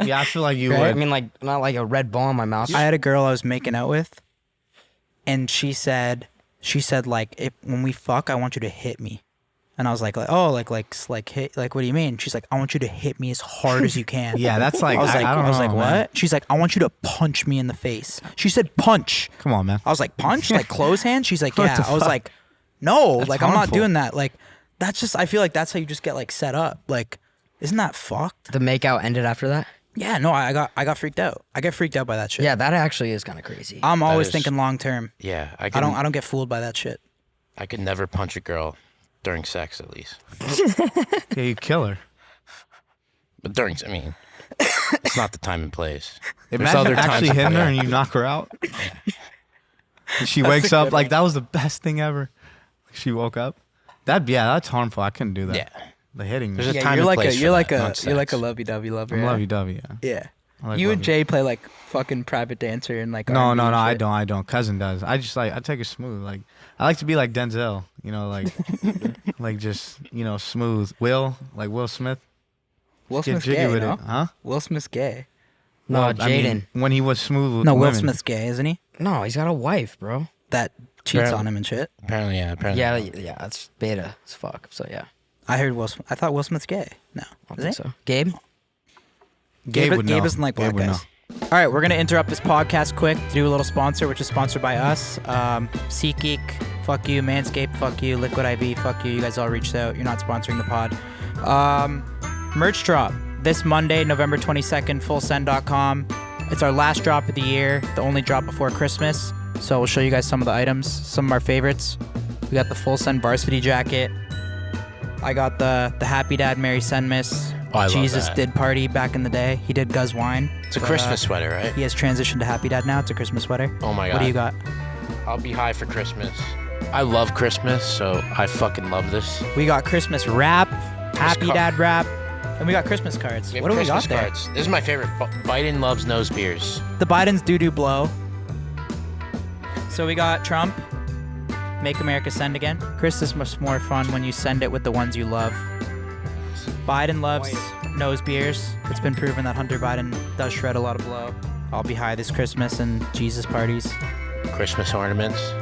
Yeah, I feel like you Right? I would. mean, like not like a red ball in my mouth. I had a girl I was making out with, and she said like, if when we fuck, I want you to hit me. And I was like oh like hit, like what do you mean? She's like, I want you to hit me as hard as you can. Yeah, that's like I was like, I don't I was know, like, man. what? She's like, I want you to punch me in the face. She said punch. Come on, man. I was like, punch? Like close hand? She's like, What yeah. the I was fuck? like, no, That's like I'm not harmful. doing that. Like that's just, I feel like that's how you just get like set up. Like, isn't that fucked? The makeout ended after that. Yeah, no, I got freaked out. I get freaked out by that shit. Yeah, that actually is kind of crazy. I'm always is- thinking long term. Yeah, I don't get fooled by that shit. I could never punch a girl during sex, at least. Yeah, you kill her. But during, I mean, it's not the time and place. There's Imagine other actually times- hitting her yeah. and you knock her out. And she wakes up like that was the best thing ever. She woke up. That's harmful. I couldn't do that. Yeah. The hitting. There's a Yeah, time you're and like place a for you're like that, a not you're like a sex. lovey-dovey lover. I'm yeah. lovey-dovey, yeah. Yeah. I like You and lovey- Jay play like fucking private dancer and like No, R&B no, and no. I shit. don't. Cousin does. I just like I take it smooth. Like I like to be like Denzel. You know, like like just smooth. Will Smith. Will Get Smith's jiggy gay, with no? it, huh? Will Smith's gay. No, Well, I mean, Jaden. when he was smooth with No, the Will women. Smith's gay, isn't he? No, he's got a wife, bro. That cheats Apparently. on him and shit. Apparently, yeah. Apparently. Yeah, that's beta as fuck. So yeah, I heard Will Smith. I thought Will Smith's gay. No, I don't is think he? so. Gabe. Gabe would Gabe know. doesn't like black Gabe would guys. All right, we're gonna interrupt this podcast quick to do a little sponsor, which is sponsored by us. SeatGeek, fuck you. Manscaped, fuck you. Liquid IV, fuck you. You guys all reached out. You're not sponsoring the pod. Merch drop this Monday, November 22nd. FullSend.com. It's our last drop of the year, the only drop before Christmas. So we'll show you guys some of the items, some of our favorites. We got the Full Send varsity jacket. I got the Happy Dad, Merry Sendmas. Oh, I love Jesus that. did party back in the day. He did Guz Wine. It's a But, Christmas sweater, right? He has transitioned to Happy Dad now. It's a Christmas sweater. Oh my god. What do you got? I'll be high for Christmas. I love Christmas, so I fucking love this. We got Christmas wrap, Happy car- Dad wrap, and we got Christmas cards. We have What do we Christmas got there? cards. This is my favorite. Biden loves nose beers. The Biden's doo-doo blow. So we got Trump, Make America Send Again. Chris is much more fun when you send it with the ones you love. Biden loves nose beers. It's been proven that Hunter Biden does shred a lot of blow. I'll be high this Christmas and Jesus parties. Christmas ornaments.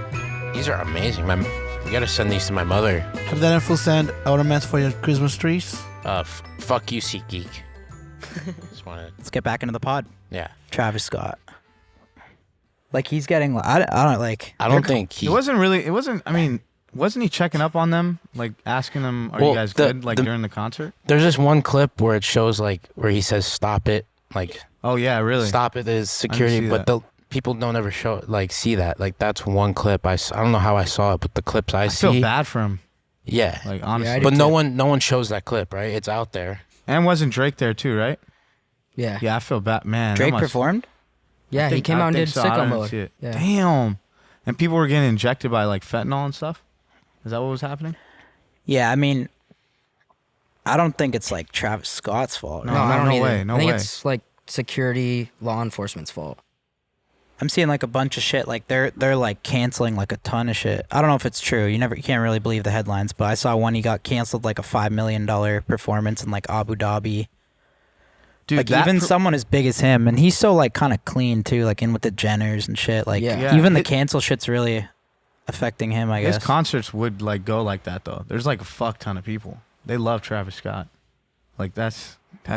These are amazing. You gotta send these to my mother. Have that in Full Send ornaments for your Christmas trees. Fuck you, SeatGeek. Just wanted. Let's get back into the pod. Yeah. Travis Scott. Like he's getting, I don't like. I don't think he. It wasn't. I mean, wasn't he checking up on them, like asking them, "Are Well, you guys the- good?" Like the- during the concert. There's this one clip where it shows like where he says "Stop it," like Oh yeah, really. "Stop it" is security, see but that. the people don't ever show see that. Like that's one clip. I don't know how I saw it, but the clips I I see. feel bad for him. Yeah. Like honestly. I do But no too. one shows that clip, right? It's out there. And wasn't Drake there too, right? Yeah. Yeah, I feel bad, man. that Drake must- performed? Yeah, I he think- came I out and think did so. I sicko didn't mode. see it. Yeah. Damn. And people were getting injected by like fentanyl and stuff. Is that what was happening? Yeah, I mean, I don't think it's like Travis Scott's fault. No, No, I don't either. way, no I think way. it's like security, law enforcement's fault. I'm seeing like a bunch of shit. Like they're like canceling like a ton of shit. I don't know if it's true. You can't really believe the headlines. But I saw one he got canceled like a $5 million performance in like Abu Dhabi. Dude, Like that even per- someone as big as him, and he's so like kind of clean too, like in with the Jenners and shit. Like Yeah. Yeah, even the it- cancel shit's really affecting him. I his guess. concerts would like go like that though. There's like a fuck ton of people. They love Travis Scott. Like that's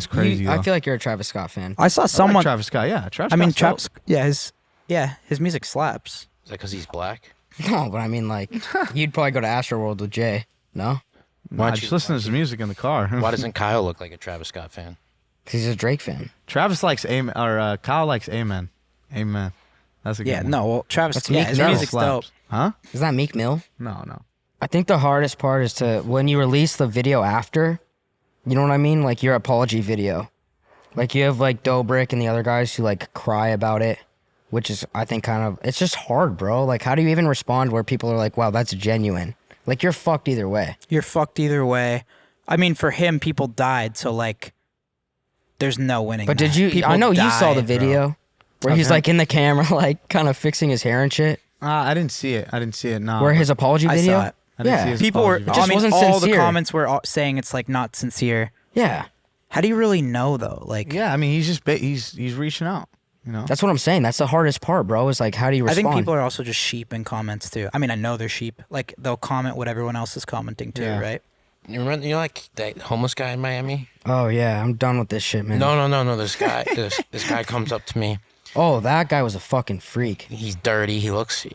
crazy. I though. feel like you're a Travis Scott fan. I saw I like someone. Travis Scott, yeah. Travis I mean, Scott's Travis. His music slaps. Is that because he's black? No, but I mean, like, you'd probably go to Astroworld with Jay. No? dope. Nah, just listen to his music in the car. Why doesn't Kyle look like a Travis Scott fan? Cause he's a Drake fan. Travis likes Amen, or Kyle likes Amen. Amen. That's a good Yeah, one. no, well, Travis, That's yeah, Meek his Mill. music's dope. Slaps. Huh? Is that Meek Mill? No. I think the hardest part is to when you release the video after. You know what I mean? Like your apology video. Like you have like Dobrik and the other guys who like cry about it, which is I think kind of it's just hard, bro. Like how do you even respond where people are like, "Wow, that's genuine." Like you're fucked either way. You're fucked either way. I mean, for him, people died, so like, there's no winning. But did that. you? People I know you saw the died, bro. video where he's Okay. like in the camera, like kind of fixing his hair and shit. I didn't see it. No. Where his apology I video? saw it. I didn't see Yeah, his People were. apology It just I mean, wasn't all the sincere. comments were all saying it's like not sincere. yeah. How do you really know though? Like, Yeah, I mean, he's just he's reaching out. You know. That's what I'm saying. That's the hardest part, bro. Is like, how do you I respond? think people are also just sheep in comments too. I mean, I know they're sheep. Like they'll comment what everyone else is commenting too, Yeah. right? You remember, like that homeless guy in Miami? Oh yeah, I'm done with this shit, man. No. This guy, this guy comes up to me. Oh, that guy was a fucking freak. He's dirty. He looks.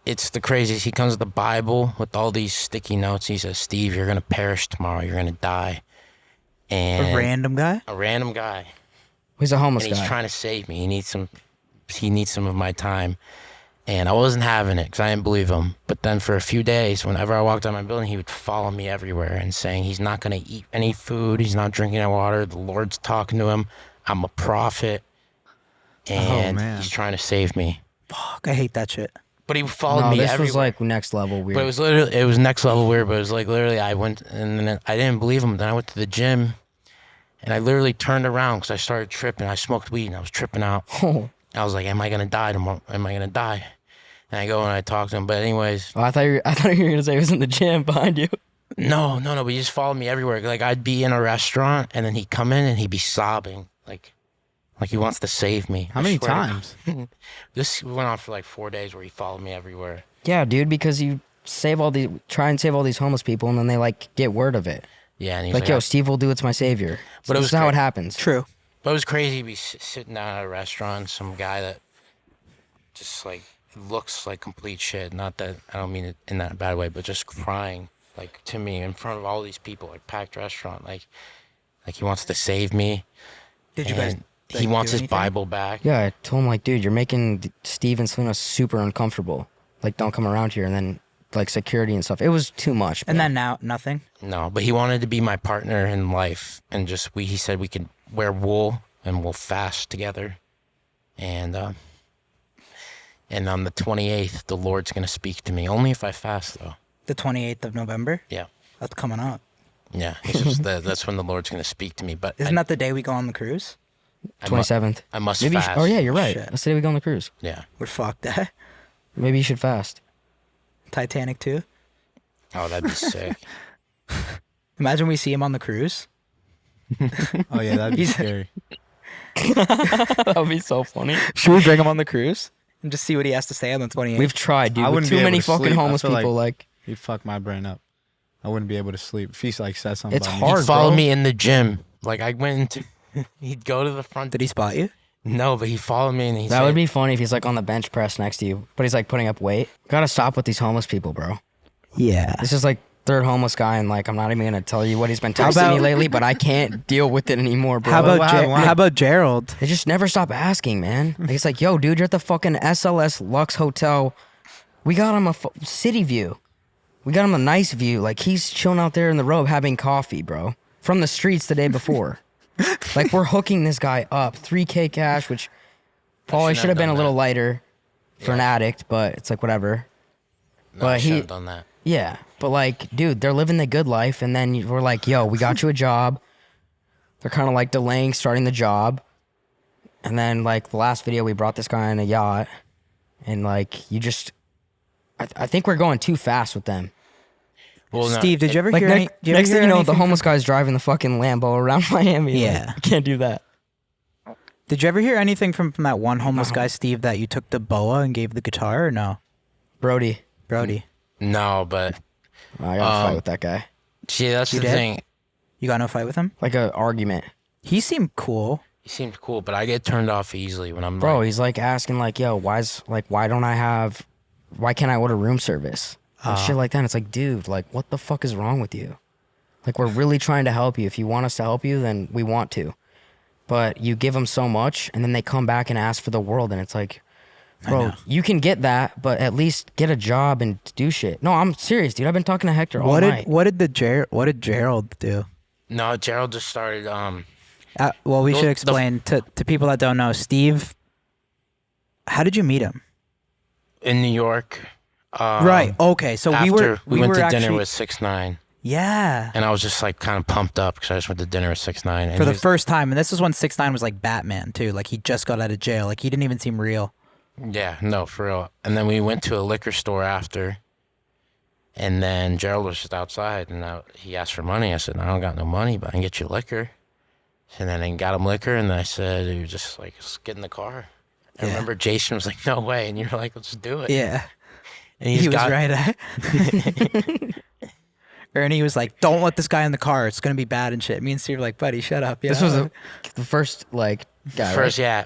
It's the craziest. He comes with the Bible with all these sticky notes. He says, "Steve, you're gonna perish tomorrow. You're gonna die." And A random guy. a random guy, He's a homeless and he's guy. trying to save me. He needs some of my time, and I wasn't having it because I didn't believe him. But then for a few days, whenever I walked out of my building, he would follow me everywhere and saying he's not gonna eat any food. He's not drinking any water. The Lord's talking to him. I'm a prophet, and man. he's trying to save me. Fuck, I hate that shit. But he followed No, me this everywhere. was like next level weird. But it was next level weird. But it was like literally, I went and then I didn't believe him. Then I went to the gym, and I literally turned around because I started tripping. I smoked weed and I was tripping out. Oh. I was like, "Am I gonna die tomorrow? Am I gonna die?" And I go and I talk to him. But anyways, Oh, I thought you were gonna say he was in the gym behind you. no. But he just followed me everywhere. Like I'd be in a restaurant and then he'd come in and he'd be sobbing like he wants to save me. How I many swear to God. times? This went on for like 4 days where he followed me everywhere. Yeah, dude, because you try and save all these homeless people, and then they like get word of it. Yeah, and he's Like, yo, Steve will do it's my savior. But it this was is how it great. happens. True. But it was crazy to be sitting down at a restaurant, some guy that just like looks like complete shit. Not that I don't mean it in that bad way, but just crying like to me in front of all these people, like packed restaurant, like he wants to save me. Did you guys? And he wants his Bible back. Yeah, I told him like, dude, you're making Steve and Selena super uncomfortable. Like, don't come around here, and then like security and stuff. It was too much. And bro. then now nothing. No, but he wanted to be my partner in life, and just he said we could wear wool and we'll fast together, and on the 28th, the Lord's gonna speak to me. Only if I fast, though. The 28th of November. Yeah. That's coming up. Yeah, it's just that's when the Lord's gonna speak to me. But Isn't that the day we go on the cruise? 27th. I must Maybe. fast. Oh yeah, you're right. Shit. Let's say we go on the cruise. Yeah. We're fucked. Eh? Maybe you should fast. Titanic too. Oh, that'd be sick. Imagine we see him on the cruise. Oh yeah, that'd be scary. That would be so funny. Should we bring him on the cruise and just see what he has to say on the 28th? We've tried, dude. I With wouldn't too be able many to fucking sleep. I homeless feel people. Like, He'd fuck my brain up. I wouldn't be able to sleep. If he's like said something It's about hard. He'd follow bro. me in the gym. Like I went into, he'd go to the front. Did he spot you? No, but he followed me and he that said, would be funny if he's like on the bench press next to you, but he's like putting up weight. Gotta stop with these homeless people, bro. Yeah. This is like third homeless guy, and like I'm not even gonna tell you what he's been texting about- me lately, but I can't deal with it anymore, bro. How about Why? how about Gerald? They just never stop asking, man. Like, it's like, yo, dude, you're at the fucking SLS Lux Hotel. We got him a city view. We got him a nice view. Like, he's chilling out there in the robe having coffee, bro, from the streets the day before. Like, we're hooking this guy up. $3K cash, which probably shouldn't should have have been a done little that. lighter for an addict, but it's like, whatever. no, but I should he- have done that. Yeah, but like, dude, they're living the good life, and then we're like, yo, we got you a job. They're kind of like delaying starting the job. And then, like, the last video, we brought this guy on a yacht, and like, you just, I think we're going too fast with them. Well, no, Steve, did you ever Like, hear any? did you ever next hear thing you know, the anything homeless guy's driving the fucking Lambo around Miami. Like, Yeah. you can't do that. Did you ever hear anything from that one homeless guy, Steve, that you took the boa and gave the guitar, or no? Brody, Brody, No, but I got to fight with that guy. see, that's You the did? thing. you got no fight with him? Like a argument. He seemed cool. He seems cool, but I get turned off easily when I'm Bro, like, he's like asking like, yo, why can't I order room service? And shit like that. And it's like, dude, like, what the fuck is wrong with you? Like, we're really trying to help you. If you want us to help you, then we want to. but you give them so much, and then they come back and ask for the world, and it's like, bro, know. you can get that, but at least get a job and do shit. No, I'm serious, dude. I've been talking to Hector all night. What did Gerald do? No, Gerald just started. Well, we The- should the- explain to people that don't know. Steve, how did you meet him? In New York. Right. Okay. So After we went were to actually, dinner with 6ix9ine, yeah, and I was just like kind of pumped up because I just went to dinner with 6ix9ine. And for the he was- first time, and this is when 6ix9ine was like Batman too. Like he just got out of jail. Like he didn't even seem real. Yeah, no, for real. And then we went to a liquor store after, and then Gerald was just outside, and he asked for money. I said, I don't got no money, but I can get you liquor. And then I got him liquor, and I said, you just like, let's get in the car. I Yeah. remember Jason was like, no way. And you're like, let's do it. Yeah, And he just was got, right. Ernie was like, "Don't let this guy in the car. It's gonna be bad and shit." Me and Steve were like, "Buddy, shut up." Yeah. This was the first like guy. First, right? yeah.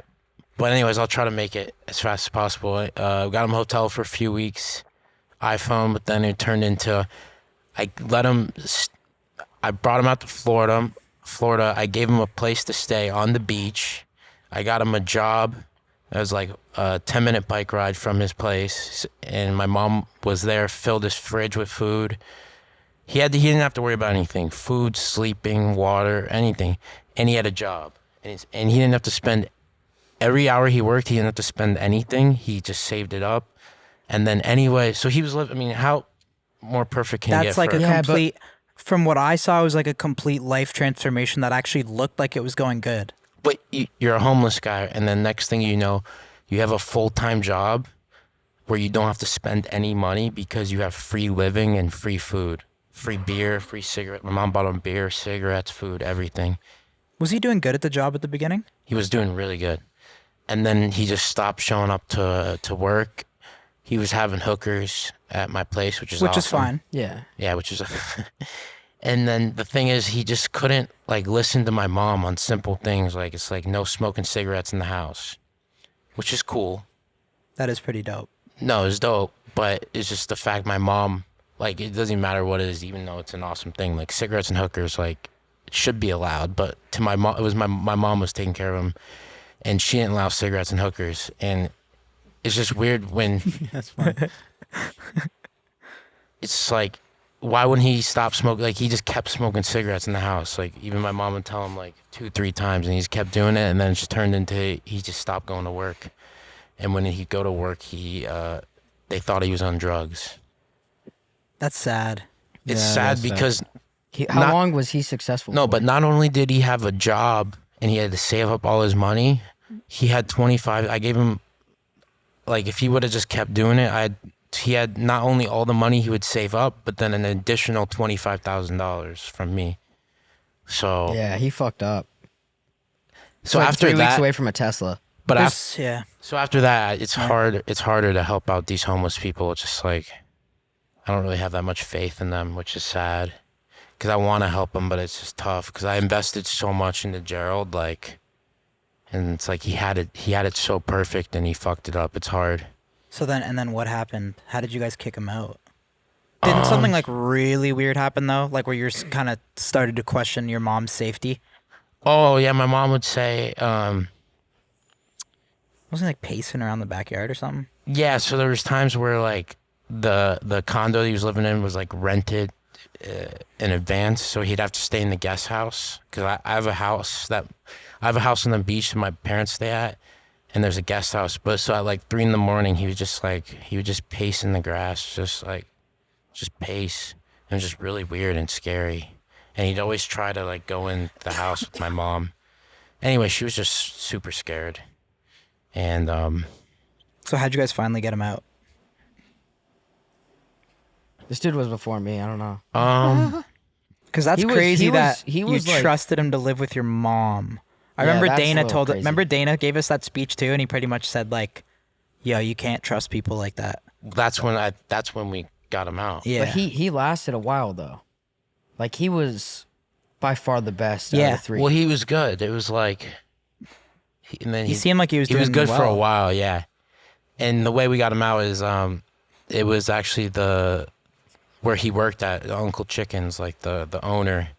But anyways, I'll try to make it as fast as possible. Got him a hotel for a few weeks, iPhone, but then it turned into, I brought him out to Florida. I gave him a place to stay on the beach. I got him a job. It was like a 10-minute bike ride from his place, and my mom was there, filled his fridge with food. He didn't have to worry about anything, food, sleeping, water, anything, and he had a job, and he didn't have to spend every hour he worked. He didn't have to spend anything. He just saved it up, and then anyway, so he was living. I mean, how more perfect can you That's get? like for a Yeah, but- complete. From what I saw, it was like a complete life transformation that actually looked like it was going good. But you're a homeless guy, and then next thing you know, you have a full-time job where you don't have to spend any money because you have free living and free food, free beer, free cigarette. My mom bought him beer, cigarettes, food, everything. Was he doing good at the job at the beginning? He was doing really good, and then he just stopped showing up to work. He was having hookers at my place, which is Which is awesome. fine. Yeah. Yeah, which is. And then the thing is, he just couldn't like listen to my mom on simple things. Like it's like no smoking cigarettes in the house, which is cool. That is pretty dope. No, it's dope, but it's just the fact my mom, like, it doesn't matter what it is, even though it's an awesome thing. Like cigarettes and hookers, like, it should be allowed. But to my mom, it was my mom was taking care of him, and she didn't allow cigarettes and hookers. And it's just weird when That's fine. it's like, why wouldn't he stop smoking? Like, he just kept smoking cigarettes in the house. Like, even my mom would tell him like 2-3 times, and he just kept doing it. And then it just turned into he just stopped going to work. And when he'd go to work, they thought he was on drugs. That's sad. It's Yeah, sad that's sad. because How Not- long was he successful? no, for? but not only did he have a job and he had to save up all his money, he had 25. I gave him, like, if he would have just kept doing it, he had not only all the money he would save up, but then an additional $25,000 from me. So Yeah, he fucked up. so Like after 3 weeks that, away from a Tesla. but There's- yeah. so after that, it's hard. It's harder to help out these homeless people. It's just like I don't really have that much faith in them, which is sad. Because I want to help them, but it's just tough. Because I invested so much into Gerald, like, and it's like he had it so perfect, and he fucked it up. It's hard. So then what happened? How did you guys kick him out? Didn't something like really weird happen though? Like where you're kind of started to question your mom's safety? Oh yeah, my mom would say, Wasn't he like pacing around the backyard or something? yeah. So there was times where like the condo he was living in was like rented in advance, so he'd have to stay in the guest house because I have a house on the beach that my parents stay at, and there's a guest house. But so at like 3 a.m, he would just pace in the grass, just pace. It was just really weird and scary. And he'd always try to like go in the house with my mom. Anyway, she was just super scared. And So how'd you guys finally get him out? This dude was before me. I don't know. Because that's He was- crazy he was- that he you was, like- trusted him to live with your mom. I Yeah, remember that's a Dana little crazy. remember Dana gave us that speech too, and he pretty much said like, "Yo, you can't trust people like that." that's when we got him out. Yeah. But he lasted a while though. Like he was by far the best out Yeah. of the three. Well, he was good. It was like, and then he seemed like he was he doing was good for a well. while, yeah. And the way we got him out is, it was actually where he worked at Uncle Chicken's, like the owner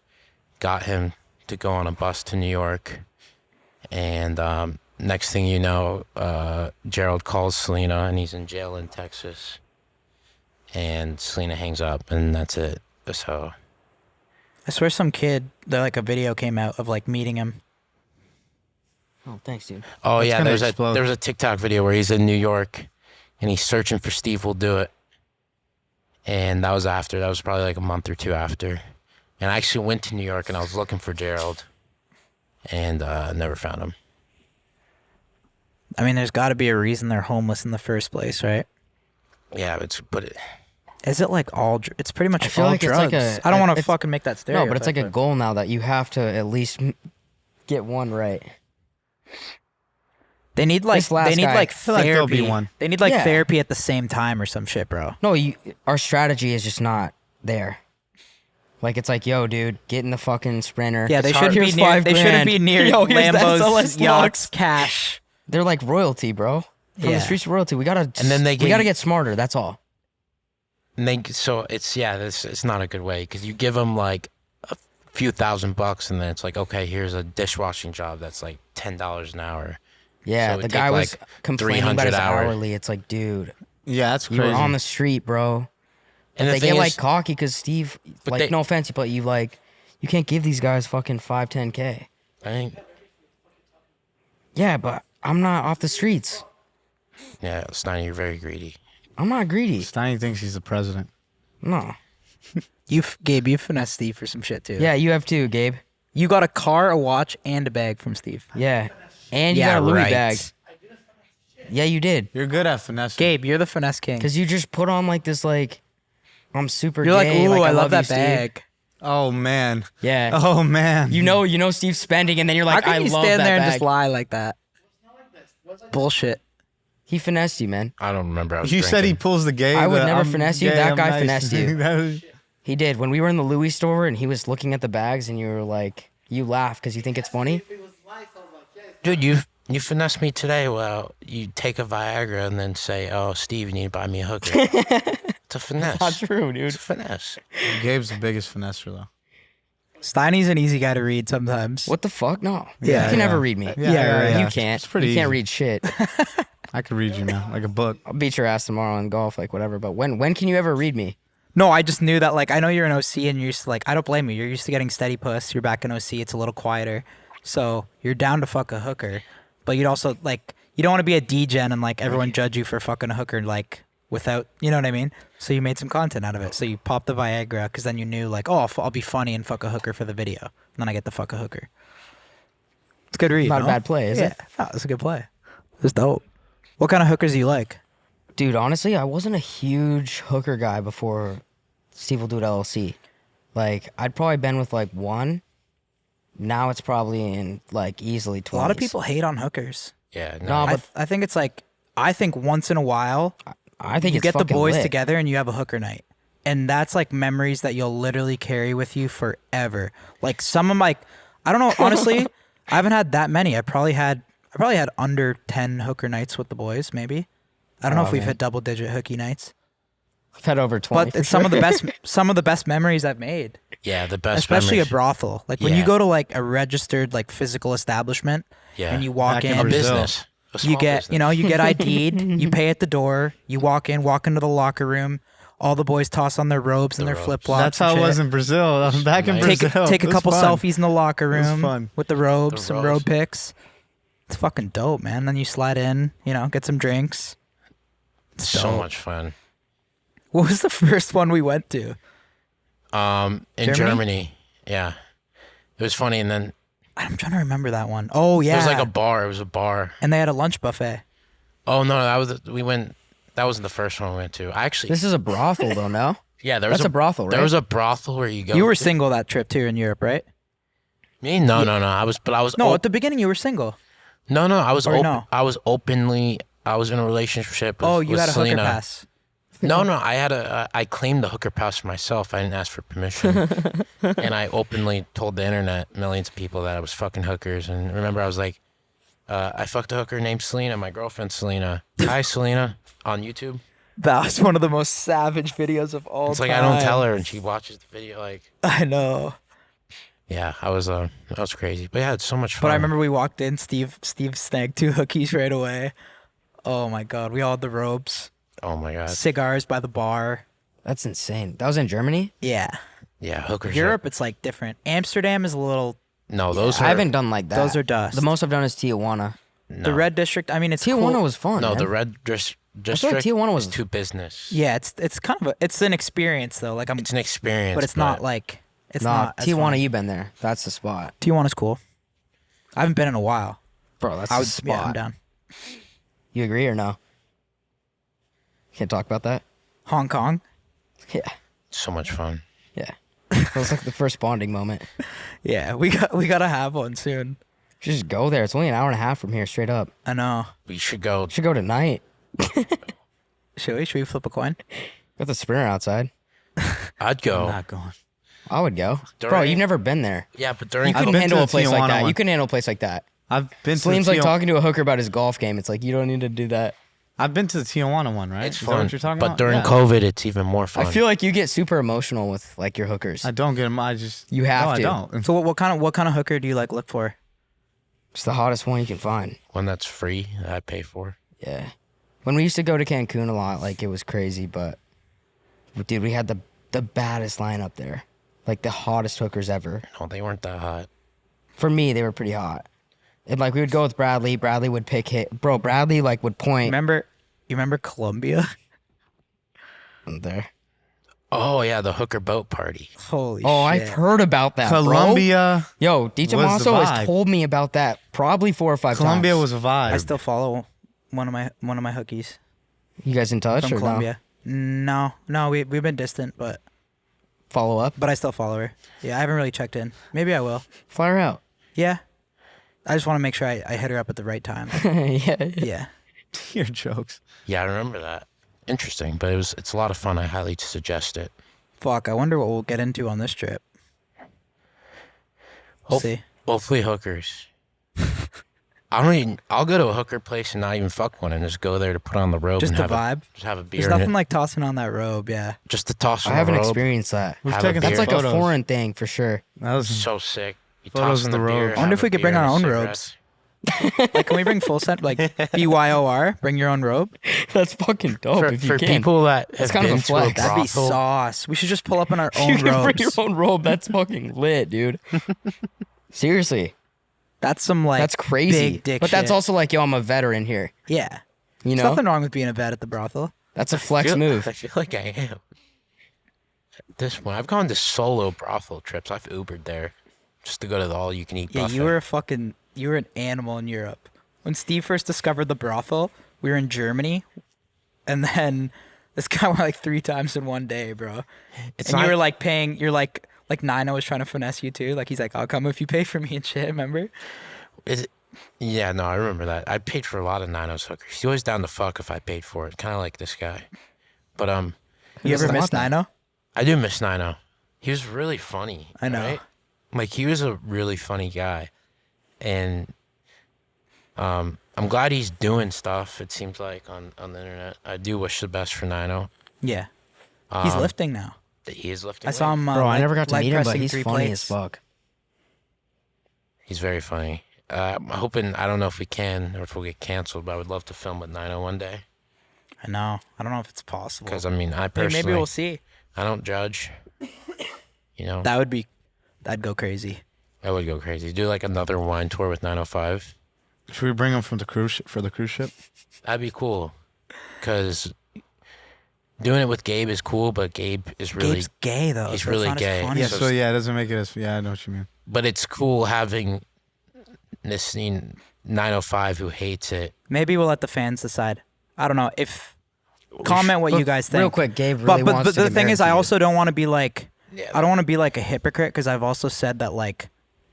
got him to go on a bus to New York, And next thing you know, Gerald calls Selena, and he's in jail in Texas. And Selena hangs up, and that's it. So I swear some kid, like a video came out of like meeting him. Oh, thanks, dude. oh That's yeah, gonna there's explode. a TikTok video where he's in New York, and he's searching for Steve Will Do It. And that was probably like a month or two after. And I actually went to New York, and I was looking for Gerald, and never found him. I mean, there's got to be a reason they're homeless in the first place, right? Yeah, but Is it like all? It's pretty much I feel all like it's drugs. like I don't want to it's- fucking make that stereotype. No, but it's like a goal now that you have to at least get one right. They need like This last they need guy- like I feel like there'll therapy. be one. They need like Yeah. therapy at the same time or some shit, bro. No, our strategy is just not there. Like it's like, yo, dude, get in the fucking Sprinter. Yeah, It's they hard. shouldn't be Here's near. $5 They shouldn't grand. be near Yo, here's the Lambos, SLS yachts, Lux. cash. They're like royalty, bro. From Yeah. the streets of royalty, we gotta. And then they we get- gotta get smarter. That's all. so it's not a good way, because you give them like a few $1,000, and then it's like, okay, here's a dishwashing job that's like $10 an hour. Yeah, So it the would guy take, was like, complaining about 300 his hours. hourly. It's like, dude, Yeah, that's you crazy. were on the street, bro. And the They thing get is, like cocky because Steve, But like, they- no offense, but you can't give these guys fucking 5-10K. I think, Yeah, but I'm not off the streets. yeah, Steiner, you're very greedy. I'm not greedy. Steiny thinks he's the president. No. Gabe, you finessed Steve for some shit too. Yeah, you have too, Gabe. You got a car, a watch, and a bag from Steve. Yeah, and you Yeah, got a Louis right. bag. Yeah, you did. You're good at finesse. Gabe, you're the finesse king. Cause you just put on like this I'm super You're like, gay. ooh, I love you, that Steve. bag. Oh man. Yeah. Oh man. You know Steve's spending, and then you're like, How I can you love stand that there and bag. just lie like that? Bullshit. He finessed you, man. I don't remember. I was You said he drinking. pulls the gay. I would the, never I'm finesse you. gay, That I'm guy nice. finessed you. That was- He did. When we were in the Louis store and he was looking at the bags, and you were like, you laugh because you think it's funny. Dude, you finessed me today. Well, you take a Viagra and then say, "Oh, Steve, you need to buy me a hooker." It's a finesse. Not true, It's dude. a finesse. Gabe's the biggest finesser though. Steiny's an easy guy to read sometimes. What the fuck? No. Yeah, You can yeah. never read me. Yeah, You can't. It's pretty You can't easy. read shit. I could read you now, like a book. I'll beat your ass tomorrow in golf, like whatever. But when can you ever read me? No, I just knew that, like, I know you're an OC and you're used to, like, I don't blame you. You're used to getting steady puss. You're back in OC. It's a little quieter. So you're down to fuck a hooker. But you'd also, like, you don't want to be a D-gen and, like, everyone judge you for fucking a hooker, like, without, you know what I mean? So you made some content out of it. So you popped the Viagra because then you knew, like, oh, I'll be funny and fuck a hooker for the video. And then I get to fuck a hooker. It's a good read. Not a no? bad play, is yeah. it? No, it's a good play. It's dope. What kind of hookers do you like? Dude, honestly, I wasn't a huge hooker guy before Steve Will Do It LLC. Like, I'd probably been with like one. Now it's probably in like easily 20s. A lot of people hate on hookers. Yeah. No. No, but I think it's like, I think once in a while, I think you it's get the fucking boys lit. together and you have a hooker night. And that's like memories that you'll literally carry with you forever. Like some of my, I don't know, honestly, I haven't had that many. I probably had under 10 hooker nights with the boys, maybe. I don't know Oh, if we've man. hit double digit hooky nights. I've had over 20. But it's some of the best memories I've made. Yeah, the best. Especially memories. a brothel. Like when you Yeah. go to like a registered like physical establishment Yeah. and you walk Back in in, a Brazil. business. A you small get business. you know you get ID'd, you pay at the door, you walk into the locker room, all the boys toss on their robes and The their robes. flip flops. That's how it was in Brazil. Back in Nice. Brazil. Take a It was couple fun. selfies in the locker was room fun. with the robes, The some robes. robe pics. It's fucking dope, man. Then you slide in, get some drinks. It's so much fun. What was the first one we went to? In Germany? Germany, yeah, it was funny, and then I'm trying to remember that one. Oh yeah, it was like a bar. It was a bar. and they had a lunch buffet. Oh no, that wasn't the first one we went to. I actually, This is a brothel, though, no? yeah, there was That's a brothel, There right? was a brothel where you go. You were single that trip too in Europe, right? Me? No. I was No, op- at the beginning you were single. no. I was Or open. no? I was openly. I was in a relationship. With, Oh, you with got a hooker Selena. pass. No, I had I claimed the hooker pass for myself. I didn't ask for permission, and I openly told the internet, millions of people, that I was fucking hookers. And remember, I was like, I fucked a hooker named Selena, my girlfriend Selena. Hi, Selena, on YouTube. That was one of the most savage videos of all It's like time. I don't tell her, and she watches the video. Like, I know. Yeah, I was that was crazy. But yeah, it's so much fun. But I remember we walked in. Steve snagged 2 hookies right away. Oh my god, we all had the robes, Oh my god. cigars by the bar. That's insane. That was in Germany? Yeah, Yeah, hookers. Europe it's like different. Amsterdam is a little. No, those I are. haven't done like that. Those are dust. The most I've done is Tijuana. No. The red district. I mean, it's Tijuana cool. was fun. No, man. the red district Tijuana was- is too business. Yeah, it's kind of it's an experience though. Like It's an experience, but it's not like it's Nah, not as Tijuana, fun. you've been there. That's the spot. Tijuana's cool. I haven't been in a while. Bro, that's I the would, spot. yeah, I'm down. You agree or no? Can't talk about that? Hong Kong. Yeah. so much fun. Yeah. That was like the first bonding moment. Yeah, we gotta have one soon. Just go there. It's only an hour and a half from here, straight up. I know. We should go. Should go tonight. Should we flip a coin? Got the sprinter outside. I'd go. I'm not going. I would go. Bro, During- you've never been there. Yeah, but during You couldn't been handle to a the place like Tijuana that. one. You couldn't handle a place like that. I've been to Salim's the like talking to a hooker about his golf game. It's like, you don't need to do that. I've been to the Tijuana one, right? it's Is that fun. what you're talking but about? during Yeah. COVID, it's even more fun. I feel like you get super emotional with like your hookers. I don't get them. I just You have no, to. I don't. So what kind of hooker do you like look for? It's the hottest one you can find. one that's free that I pay for. Yeah. When we used to go to Cancun a lot, like it was crazy, but dude, we had the baddest lineup there. Like the hottest hookers ever. No, they weren't that hot. For me, they were pretty hot. And like we would go with Bradley. Bradley would pick hit. Bro, Bradley like would point You remember Colombia? there. Oh yeah, the hooker boat party. Holy Oh, shit. I've heard about that, Colombia. bro. Yo, DJ was the Masso vibe. has told me about that probably 4 or 5 Colombia times. was a vibe. I still follow one of my hookies You guys in touch from or Colombia. No, we've been distant, but follow up? I still follow her. Yeah, I haven't really checked in. Maybe I will. Fly her out. Yeah. I just want to make sure I hit her up at the right time. Yeah. Yeah. Your jokes. Yeah, I remember that. Interesting, but it's a lot of fun. I highly suggest it. Fuck, I wonder what we'll get into on this trip. We'll see. Hopefully hookers. I'll go to a hooker place and not even fuck one and just go there to put on the robe Just and the have vibe. just have a beer. There's in nothing it. like tossing on that robe, yeah. Just to toss on I haven't the robe. experienced that. We've Have a taken beer. That's like photos. a foreign thing for sure. That was So sick. You Photos toss of in the the beer. robe. I wonder have if we a could bring beer our and own cigarettes. robes. Like, can we bring full set, like BYOR, bring your own robe? That's fucking dope For, if you for can. people that have That's kind of been a to a flex. That'd be brothel, sauce. We should just pull up in our you own can bring robes. your own robe. That's fucking lit, dude. Seriously. That's some like That's crazy. big dick But that's shit. also like, yo, I'm a veteran here. Yeah. You There's know? nothing wrong with being a vet at the brothel. That's a flex move. I feel like I am. At this point, I've gone to solo brothel trips. I've Ubered there just to go to the all-you-can-eat Yeah, buffet. you were an animal in Europe. When Steve first discovered the brothel, we were in Germany, and then this guy went like 3 times in one day, bro. It's and not- you were like paying. You're like Nina was trying to finesse you too. Like he's like, I'll come if you pay for me and shit. Remember? Is it? Yeah, no, I remember that. I paid for a lot of Nino's hookers. He's always down to fuck if I paid for it. Kind of like this guy. But You ever not miss that? Nino? I do miss Nino. He was really funny. I know. right? Like he was a really funny guy, and I'm glad he's doing stuff. It seems like on the internet. I do wish the best for Nino. Yeah. He's lifting now. He is lifting. I saw weights. him. Bro, I leg- never got to leg meet him, but pressing he's 3 funny plates. as fuck. He's very funny. I'm hoping. I don't know if we can or if we'll get canceled, but I would love to film with Nino one day. I know. I don't know if it's possible. Because I mean, I Hey, personally, maybe we'll see. I don't judge. You know, That'd go crazy. I would go crazy. Do like another wine tour with 905. Should we bring them from the cruise for the cruise ship? That'd be cool. Because doing it with Gabe is cool, but Gabe is really. Gabe's gay though. he's so really it's not as gay. funny. Yeah. So So yeah, it doesn't make it as. Yeah, I know what you mean. But it's cool having this scene 905 who hates it. Maybe we'll let the fans decide. I don't know if. Comment what you guys think. Real quick, Gabe really but wants to the get thing is, married I to you. also don't want to be like. Yeah, I don't want to be like a hypocrite because I've also said that like,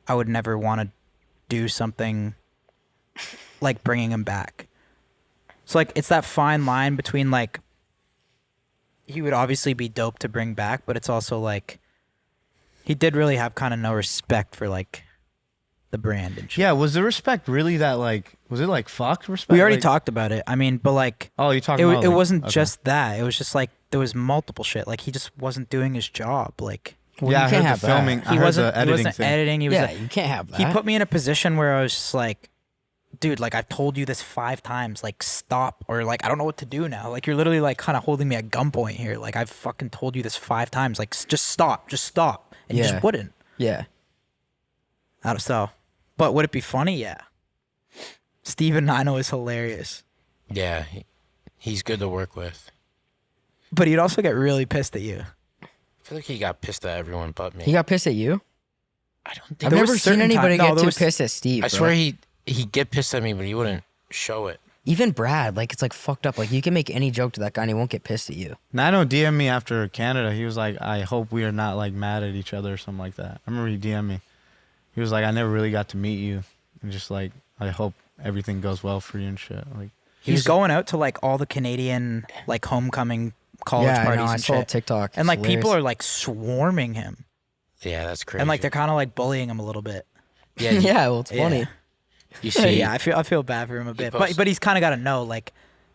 I would never want to do something. Like bringing him back. So like it's that fine line between like. He would obviously be dope to bring back, but it's also like. He did really have kind of no respect for like. The brand and shit. Yeah. Was the respect really that like? Was it like fuck respect? We already Like- talked about it. I mean, but like. Oh, you talking It, about? it like- wasn't okay. just that. It was just like there was multiple shit. Like he just wasn't doing his job. Like Well, Yeah, you I can't heard have the that. filming. I He heard wasn't. the He editing wasn't thing. editing. He was. Yeah, you can't have that. He put me in a position where I was just like, dude, like I've told you this 5 times, like stop, or like I don't know what to do now. Like you're literally like kind of holding me at gunpoint here. Like I've fucking told you this 5 times. Like just stop, and you Yeah. just wouldn't. Yeah. Out of so, but would it be funny? Yeah. Steven Nino is hilarious, Yeah, he's good to work with. but he'd also get really pissed at you. I feel like he got pissed at everyone but me. He got pissed at you? I don't think. I've There never was seen certain anybody time- no, get there too was- pissed at Steve. I bro. swear he'd get pissed at me, but he wouldn't show it. Even Brad, like it's like fucked up. Like you can make any joke to that guy and he won't get pissed at you. Nano DM'd me after Canada. He was like, I hope we are not like mad at each other or something like that. I remember he DM'd me. He was like, I never really got to meet you. And just like, I hope everything goes well for you and shit. Like, He's going out to like all the Canadian like homecoming college yeah, I parties know. I and saw shit. TikTok. And like It's people hilarious. are like swarming him, Yeah, that's crazy. and like they're kind of like bullying him a little bit. yeah, yeah, well, it's Yeah. funny. You see, Yeah, I feel bad for him a bit, posts- but he's kind of got to know, like,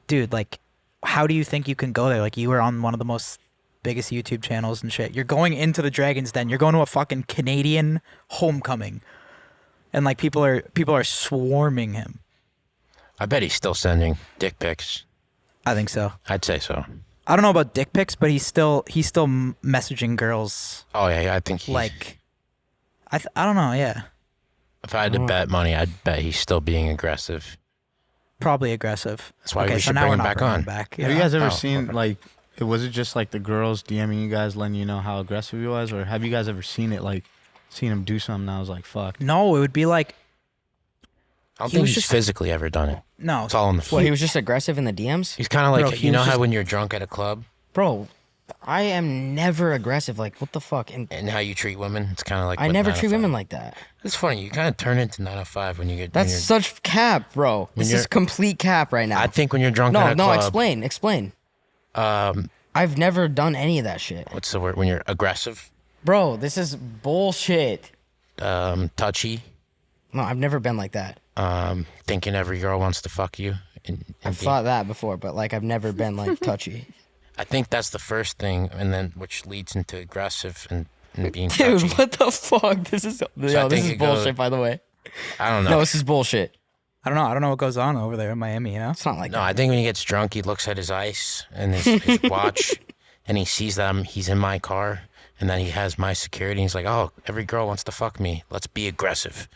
dude, like, how do you think you can go there? Like, you were on one of the most biggest YouTube channels and shit. You're going into the Dragon's Den. You're going to a fucking Canadian homecoming, and like people are swarming him. I bet he's still sending dick pics. I think so. I'd say so. I don't know about dick pics, but he's still messaging girls. Oh yeah, I think he's, Like, I don't know. Yeah, if I had to bet money, I'd bet he's still being aggressive. probably aggressive. That's why okay, we so should now bring we're him not back bringing on. him back. have you Yeah. guys ever Oh, seen okay. like, was it just like the girls DMing you guys, letting you know how aggressive he was, or have you guys ever seen it, like, seen him do something? And I was like, fuck. No, it would be like I don't He think was he's just- physically ever done it. no. It's all in the Well, feet. he was just aggressive in the DMs? He's kind of like, Bro, he you know was how just- when you're drunk at a club Bro, I am never aggressive. Like, what the fuck? And and how you treat women, it's kind of like I what never 905 treat women like that. It's funny. You kind of turn into 905 when you get. That's when you're, such cap, bro. This you're- is complete cap right now. I think when you're drunk at no, a no, club. explain. Um, I've never done any of that shit. what's the word? When you're aggressive, Bro, this is bullshit. touchy, No, I've never been like that. thinking every girl wants to fuck you. I've thought that before, but like I've never been like touchy. I think that's the first thing, and then which leads into aggressive and being Dude, touchy. what the fuck? This is this think is it goes- bullshit, by the way. I don't know. No, this is bullshit. I don't know what goes on over there in Miami, you know? It's not like No, that. I think when he gets drunk, he looks at his ice and his watch, and he sees that he's in my car, and that he has my security. And he's like, "Oh, every girl wants to fuck me. Let's be aggressive."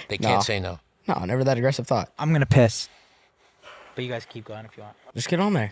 They can't No. say no. No, never that aggressive thought. I'm going to piss. But you guys keep going if you want. Just get on there.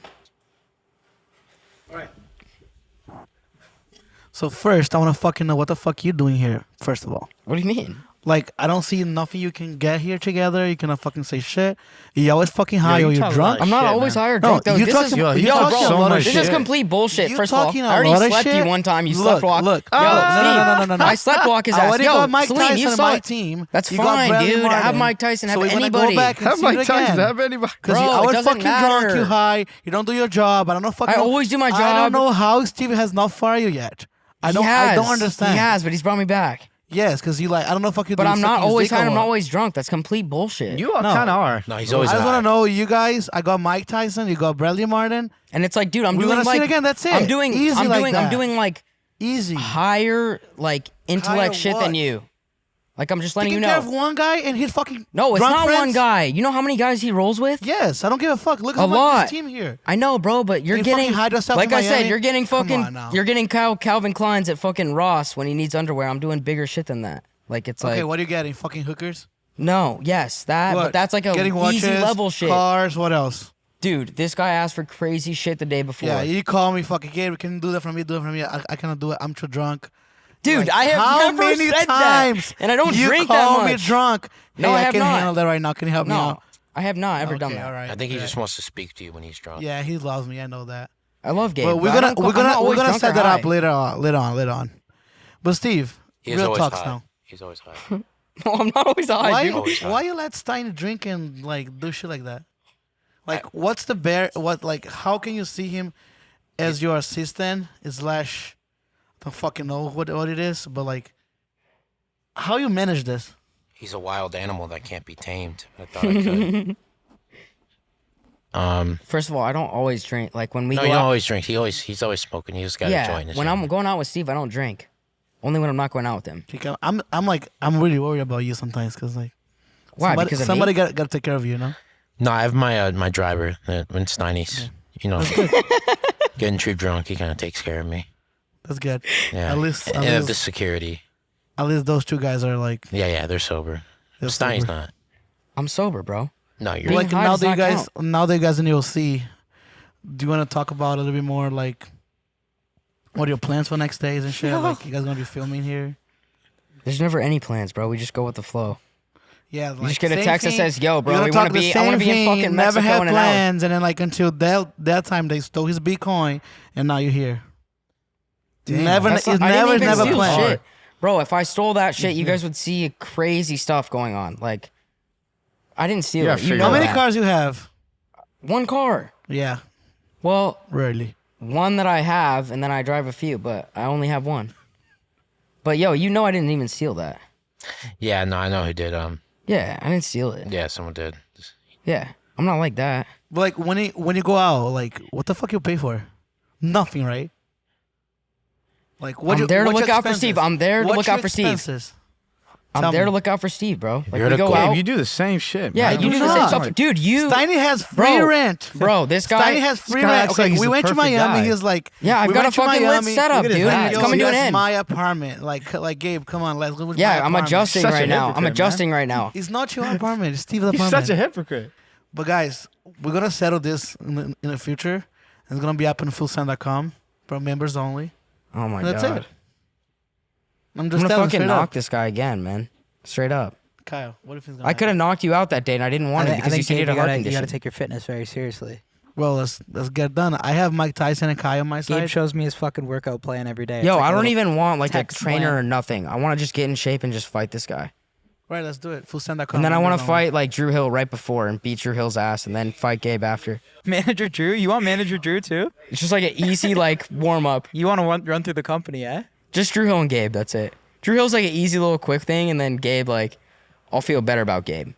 So first, I want to fucking know what the fuck you doing here. First of all, What do you mean? like I don't see nothing you can get here together. You cannot fucking say shit. You always fucking high you or you're talk a drunk. lot I'm not shit, always man. high or No, drunk though. you This talking- is you yo, talking bro. a lot of This is shit. complete bullshit. You First of all, talking a I already lot of slept shit? you one time. You Look, slept walk. look. Yo, No. I slept walk his I ass. already Yo, got Mike Celine, Tyson you on saw my it. team. That's You got fine, Bradley dude. Have Martin. Mike Tyson. Have So we're gonna anybody. go back and see it again. anybody. Because Bro, you it always doesn't fucking drunk, you matter. high, you don't do your job. I don't know fucking. I always do my I don't job. know how Steve has not fired you yet. I don't understand. He has, but he's brought me back. Yes, because you like I don't know fucking. But I'm not always high. I'm not not always drunk. That's complete bullshit. You all No. kind of are. No, he's always. I just high. want to know you guys. I got Mike Tyson. You got Bradley Martin. And it's like, dude, I'm We're doing gonna see like it again, that's it. I'm doing Easy I'm like doing that. I'm doing like Easy. higher like intellect Higher shit what? than you. Like I'm just letting Taking you care of know. one guy and his fucking. No, it's drunk not friends? one guy. You know how many guys he rolls with? Yes, I don't give a fuck. Look A how much lot. this team here. I know, bro, but you're You getting fucking hide yourself like in I said, Miami? you're getting Come fucking on now. you're getting Calvin Klein's at fucking Ross when he needs underwear. I'm doing bigger shit than that. Like it's Okay, like what are you getting? Fucking hookers. no, yes, that, What? but that's like a Getting watches, easy level shit, Cars. What else? dude. This guy asked for crazy shit the day before. Yeah, you call me fucking Gabe. Can you do that for me? Do it for me. I cannot do it. I'm too drunk. Dude, Like, I have how never many said times that, and I don't you drink call that me much. drunk? No, Hey, I have can not. handle that right now. Can you help me No, out? I have not ever done Okay, that. all right. I think he just wants to speak to you when he's drunk. Yeah, he loves me. I know that. I love Gabe. But we're but I gonna don't- we're I'm not gonna always we're gonna drunk set or that up high. later on. But Steve, He's real always talks high. now. He's always high. No, I'm not always high, Why dude. Always high. why you let Stein drink and like do shit like that? Like, what's the bear? What like? How can you see him as your assistant slash? I don't fucking know what it is, but like, how you manage this? He's a wild animal that can't be tamed. I thought I could. First of all, I don't always drink. Like when we No, go you don't out, always drink. He's always smoking. He just got a yeah. joint. in his When hand. I'm going out with Steve, I don't drink. Only when I'm not going out with him. Okay, I'm really worried about you sometimes because like Why? Because of somebody me? got to take care of you, you know. No, I have my driver when it's 90s. You know, getting too drunk, he kind of takes care of me. That's good. Yeah. At least And the security. at least those two guys are like Yeah, they're sober. They're Steiny's sober. not. I'm sober, bro. No, you're Being like high now does that you not guys count. now that you guys in the OC. Do you want to talk about a little bit more like what are your plans for next days and shit? Like you guys gonna be filming here? There's never any plans, bro. We just go with the flow. Yeah, You just get a text that says, "Yo, bro, You're we gonna want to talk the be. I want to same be in thing, fucking never Mexico had in an hour." plans, and then like until that time they stole his Bitcoin, and now you're here. Never, That's it's not- I didn't never, even never steal planned. shit. Bro, if I stole that shit, you guys would see crazy stuff going on. Like, I didn't steal Yeah, it. You figure know How many that. cars you have? One car. Yeah, Well, rarely. one that I have, and then I drive a few, but I only have one. But yo, you know I didn't even steal that. Yeah, no, I know who did. Yeah, I didn't steal it. Yeah, someone did. Yeah, I'm not like that. But like when you go out, like what the fuck you pay for? Nothing, right? Like what? I'm there to look out for Steve. I'm there to What's look your out for Steve. expenses? I'm Tell there me. to look out for Steve, bro. Like you're we the go goal. out. You do the same shit. Yeah, man. you do the same not. stuff, dude. You, Steiny has free Bro, rent. bro. This guy. Steiny has free guy rent. acts like Okay, he's we the went to perfect Miami. guy. He's like, Yeah, I've we got a went to fucking lit Miami. setup, Look at dude, his and hat. it's Yo, coming to an that's end. my apartment. Like Gabe, come on, let's go with my Yeah, I'm apartment. adjusting Such a right now. I'm hypocrite, man. adjusting right now. It's not your apartment. It's Steve's He's apartment. such a hypocrite. But guys, we're gonna settle this in the future. It's gonna be up on fullsend.com for members only. Oh my And that's god. it. I'm I'm just gonna telling fucking straight knock up. this guy again, man. Straight up. Kyle, what if he's gonna I could have knocked you out that day, and I didn't want it because you said you had a heart you condition. gotta take your fitness very seriously. Well, let's get done. I have Mike Tyson and Kyle on my Gabe side. shows me his fucking workout plan every day. Yo, It's like I a don't little- even want like a text trainer plan. or nothing. I want to just get in shape and just fight this guy. Right, let's do it. Fullsend.com. And then I want members to only. fight like Drew Hill right before and beat Drew Hill's ass, and then fight Gabe after. Manager Drew. You want Manager Drew too? It's just like an easy like warm up. You want to run through the company, eh? Just Drew Hill and Gabe. That's it. Drew Hill's like an easy little quick thing, and then Gabe like, I'll feel better about Gabe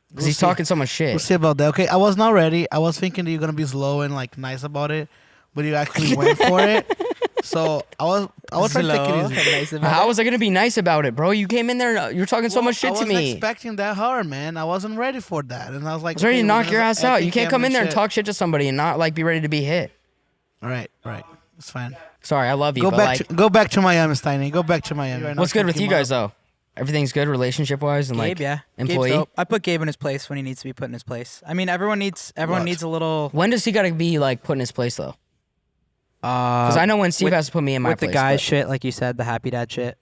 because he's see. talking so much shit. We'll see about that. Okay, I was not ready. I was thinking that you're gonna be slow and like nice about it, but you actually went for it. So I was trying to take it easy. How was I gonna be nice about it, bro? You came in there, you were talking so much shit I to wasn't me. I expecting that hard, man. I wasn't ready for that, and I was like, was ready okay, to we're knock gonna your ass out. You acting can't come cam in there and shit. talk shit to somebody and not like be ready to be hit. All right, it's fine. Sorry, I love you, Go but back, like, go back to Miami, Steiny. Go back to Miami. Right now. what's good with Keep you him guys up. though? Everything's good relationship wise and Gabe, like yeah. employee. Gabe's dope. I put Gabe in his place when he needs to be put in his place. I mean, everyone needs What? a little. When does he gotta be like put in his place though? Because I know when Steve with- has to put me in my with place. the guy but- shit, like you said, the happy dad shit.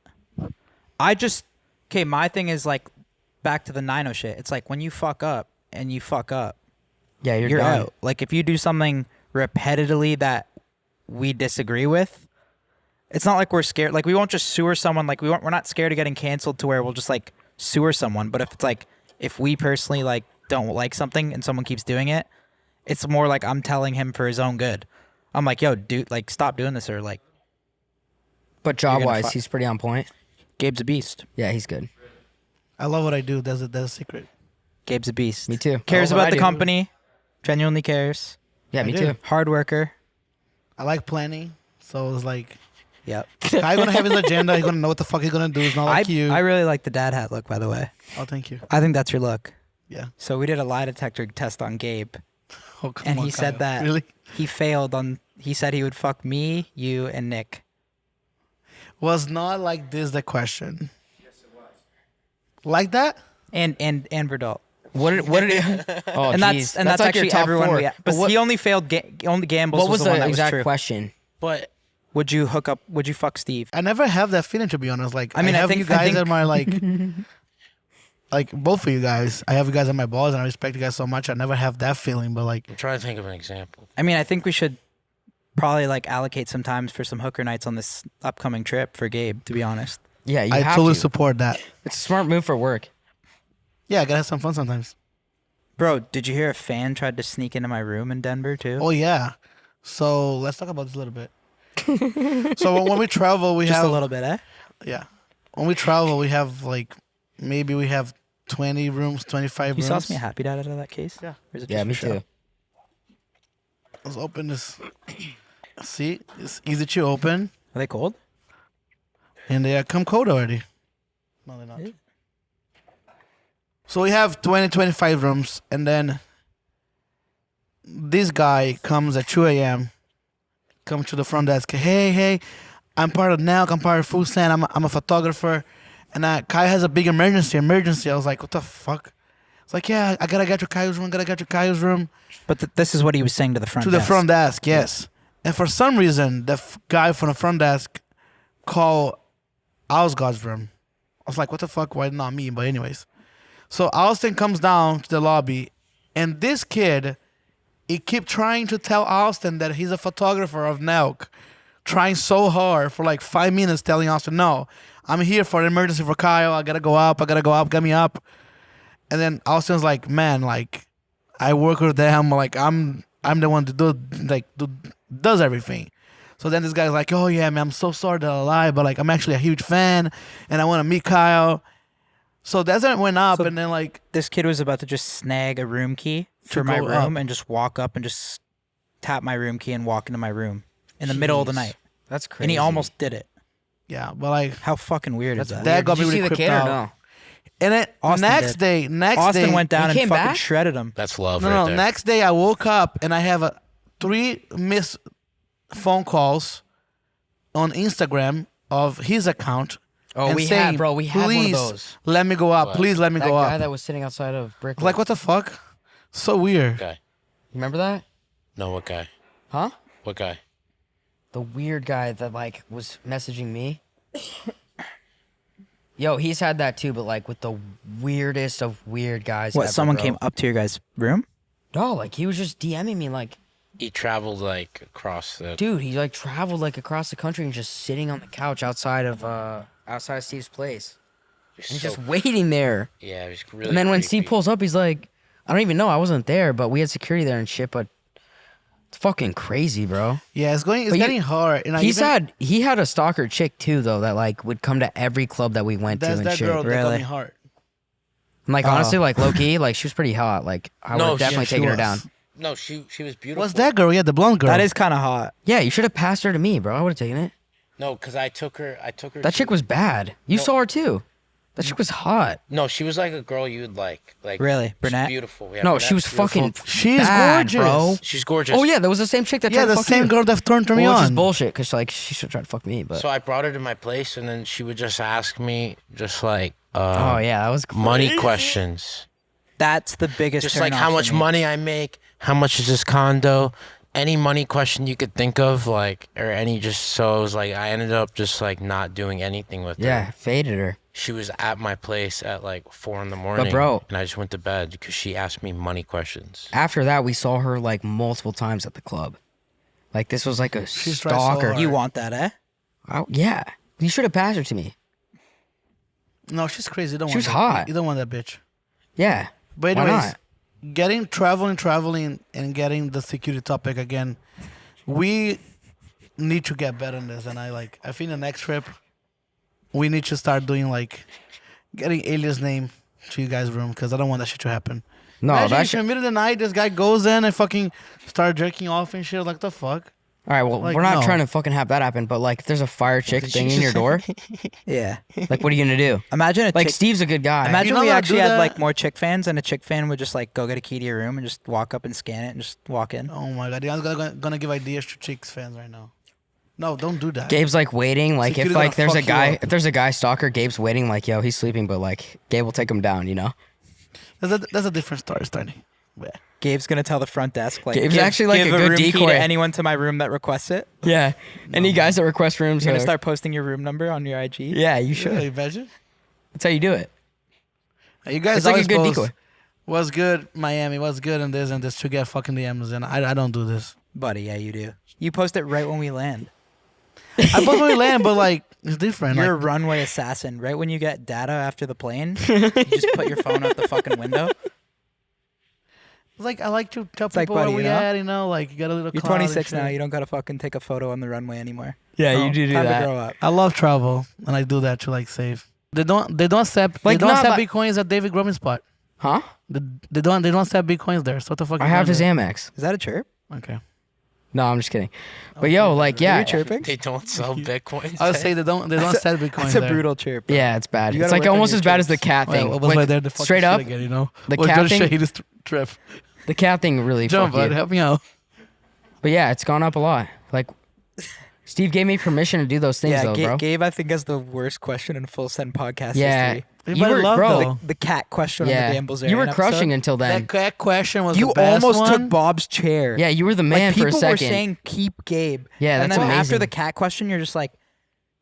My thing is like back to the 9-0 shit. It's like when you fuck up and you fuck up, yeah, you're done. out. Like if you do something repetitively that we disagree with, it's not like we're scared. Like we won't just sewer someone. Like we're not scared of getting canceled to where we'll just like sewer someone. But if it's like if we personally like don't like something and someone keeps doing it, it's more like I'm telling him for his own good. I'm like, yo, dude, like stop doing this or like But job wise, fuck- he's pretty on point. Gabe's a beast. Yeah, he's good. I love what I do. That's a secret. Gabe's a beast. Me too. Cares I love what about I the do. company. Genuinely cares. Yeah, me I too. do. Hard worker. I like planning, so it's like Yep. Kyle gonna have his agenda. He's gonna know what the fuck he's gonna do. It's not like you. I really like the dad hat look, by the way. Oh, thank you. I think that's your look. Yeah. So we did a lie detector test on Gabe, Oh, come and on, he said Kyle. that Really? he failed on. He said he would fuck me, you, and Nick. Was not like this the question. Yes, it was. Like that? And Verdalt. What did it? Oh, And geez. that's like your actually top everyone. four. But what, he only failed. Only gambles. what was the one the that exact was true. question? But Would you hook up? Would you fuck Steve? I never have that feeling, to be honest. Like, I mean, I have think- you guys I think- at my like, like both of you guys. I have you guys at my balls, and I respect you guys so much. I never have that feeling, but like, I'm trying to think of an example. I mean, I think we should probably like allocate some times for some hooker nights on this upcoming trip for Gabe. To be honest. Yeah, you I have totally to. support that. It's a smart move for work. Yeah, I gotta have some fun sometimes. Bro, did you hear a fan tried to sneak into my room in Denver too? Oh yeah. So let's talk about this a little bit. So when we travel, we Just have a little bit, eh? yeah. When we travel, we have like maybe we have 20 rooms, 25 You rooms. sauce me a happy dad out of that case? Yeah. Or is it Yeah, just me for show? too. Let's open this. See, it's easy to open. Are they cold? And they come cold already. No, they're not. So we have 25 rooms, and then this guy comes at 2 a.m. Comes to the front desk. Hey, I'm part of NELK. I'm part of Full Send. I'm a photographer, and Kai has a big emergency. I was like, what the fuck? It's like, yeah, I gotta get to Kai's room. But this is what he was saying to the front To desk. the front desk, yes. And for some reason, the guy from the front desk called Osgood's room. I was like, what the fuck? Why not me? But anyways. So Austin comes down to the lobby, and this kid, he kept trying to tell Austin that he's a photographer of NELK, trying so hard for like 5 minutes, telling Austin, no, I'm here for an emergency for Kyle. I gotta go up, get me up. And then Austin's like, man, like, I work with them. Like, I'm the one to does everything. So then this guy's like, oh yeah, man, I'm so sorry that I lied, but like, I'm actually a huge fan, and I want to meet Kyle. So that's when it went up, So and then like This kid was about to just snag a room key for my go room up. and just walk up and just tap my room key and walk into my room in the middle of the Jeez. night. That's crazy. And he almost did it. yeah, but like How fucking weird is that? that got Did me you really see the creeped kid or out. no? And then Austin next did. day, Austin went down He and came fucking back? shredded him. That's love No, right no. there. Next day, I woke up and I have 3 missed phone calls on Instagram of his account. Oh, and we saying, had, bro. We had one of "Please those. let me go up. What? Please let me That go guy up." that was sitting outside of Brick. Like, what the fuck? So weird. Guy. Remember that? No, what guy? Huh? What guy? The weird guy that like was messaging me. Yo, he's had that too, but like with the weirdest of weird guys. What, ever, someone bro. came up to your guys' room? No, like he was just DMing me, like, He traveled like across the. dude, he like traveled like across the country and just sitting on the couch outside of Steve's place and so- just waiting there. Yeah, it was really. And then when creepy. Steve pulls up, he's like, I don't even know, I wasn't there, but we had security there and shit. But it's fucking crazy, bro. Yeah, it's But you- getting hard. And He had a stalker chick too, though, that like would come to every club that we went to that's and that shit. girl that got really. me hard. And like honestly, like low key, like she was pretty hot. Like I would No, have definitely she taken her was. down. No, she was beautiful. What's that girl? Yeah, the blonde girl. That is kind of hot. Yeah, you should have passed her to me, bro. I would have taken it. No, because I took her. That chick was bad. You No. saw her too. That chick was hot. No, she was like a girl you'd like. Like Really? she's Brunette? beautiful. Yeah, No, brunette, she was beautiful. fucking. She's bad, gorgeous. bro. She's gorgeous. Oh yeah, that was the same chick that Yeah, tried to the fuck same you. girl that turned me Well, which is on. bullshit, because like she should try to fuck me, but. So I brought her to my place, and then she would just ask me just like Oh yeah, that was money crazy. questions. That's the biggest Just turn like off how for much me. money I make, how much is this condo, any money question you could think of, like, or any just, so it was like, I ended up just like not doing anything with her. Yeah, faded her. She was at my place at like 4 a.m, bro- and I just went to bed because she asked me money questions. After that, we saw her like multiple times at the club. Like this was like a She's tried so stalker. hard. You want that, eh? Yeah, you should have passed her to me. No, she's crazy. You don't She want was that. hot. You don't want that bitch. Yeah. But Why anyways, not? getting traveling, and getting the security topic again, we need to get better in this. And I think the next trip, we need to start doing like getting alias name to you guys' room because I don't want that shit to happen. No, Imagine that if shit. in the middle of the night this guy goes in and fucking start jerking off and shit. Like the fuck. All right, well, like, we're not no. trying to fucking have that happen, but like, if there's a fire chick did thing you in your door, Yeah. like, what are you gonna do? Imagine a Like, chick, Steve's a good guy. imagine You know we how to actually do had that? like more chick fans, and a chick fan would just like go get a key to your room and just walk up and scan it and just walk in. Oh my god, I'm gonna give ideas to chicks fans right now. No, don't do that. Gabe's like waiting, like Security if like gonna there's a fuck you guy, up. if there's a guy stalker, Gabe's waiting, like yo, he's sleeping, but like Gabe will take him down, you know? That's a different story, Stoney. Yeah. Gabe's gonna tell the front desk like Gabe's actually, like, give a good room key decoy. to anyone to my room that requests it. Yeah. Any guys that request rooms, You're gonna are- start posting your room number on your IG. Yeah, you should. Yeah, imagine. That's how you do it. You guys It's like a always good post, decoy. what's good, Miami? What's good and this to get fucking DMs, and I don't do this. Buddy, yeah, you do. You post it right when we land. I post my land, but like it's different. You're a Like, runway assassin. Right when you get data after the plane, you just put your phone out the fucking window. it's like I like to tell It's like, people buddy, where we you know? at. You know, like you got a little. You're cloud and 26 now. shit. You don't gotta fucking take a photo on the runway anymore. Yeah, Oh, you do Time to that. grow up. I love travel, and I do that to like save. They don't accept Like, they don't not accept like- bitcoins at David Grumman's spot. Huh? They don't accept bitcoins there. So what the fuck? I you have doing his there? Amex. Is that a chirp? Okay. No, I'm just kidding. But yo, like, yeah, you chirping? They don't sell Bitcoin. I would say they don't sell Bitcoin That's a there. brutal chirp. bro. yeah, it's bad. You It's gotta like work on almost your as bad as the chirps. cat thing. Well, was Like, right there, the fucking straight shit up, again, you know. the We're cat just thing- shade this trip. the cat thing really Jump, fucked bud, you. help me out. But yeah, it's gone up a lot. Like, Steve gave me permission to do those things, Yeah, though, bro. Gabe, I think has the worst question in full send podcast Yeah, history. you Everybody were, loved bro. though. The cat question on Yeah, the Dan Bilzerian you were episode. crushing until then. That question was You the best almost one. took Bob's chair. Yeah, you were the man like, for a people second. were saying keep Gabe. Yeah, and that's then after amazing. the cat question, you're just like,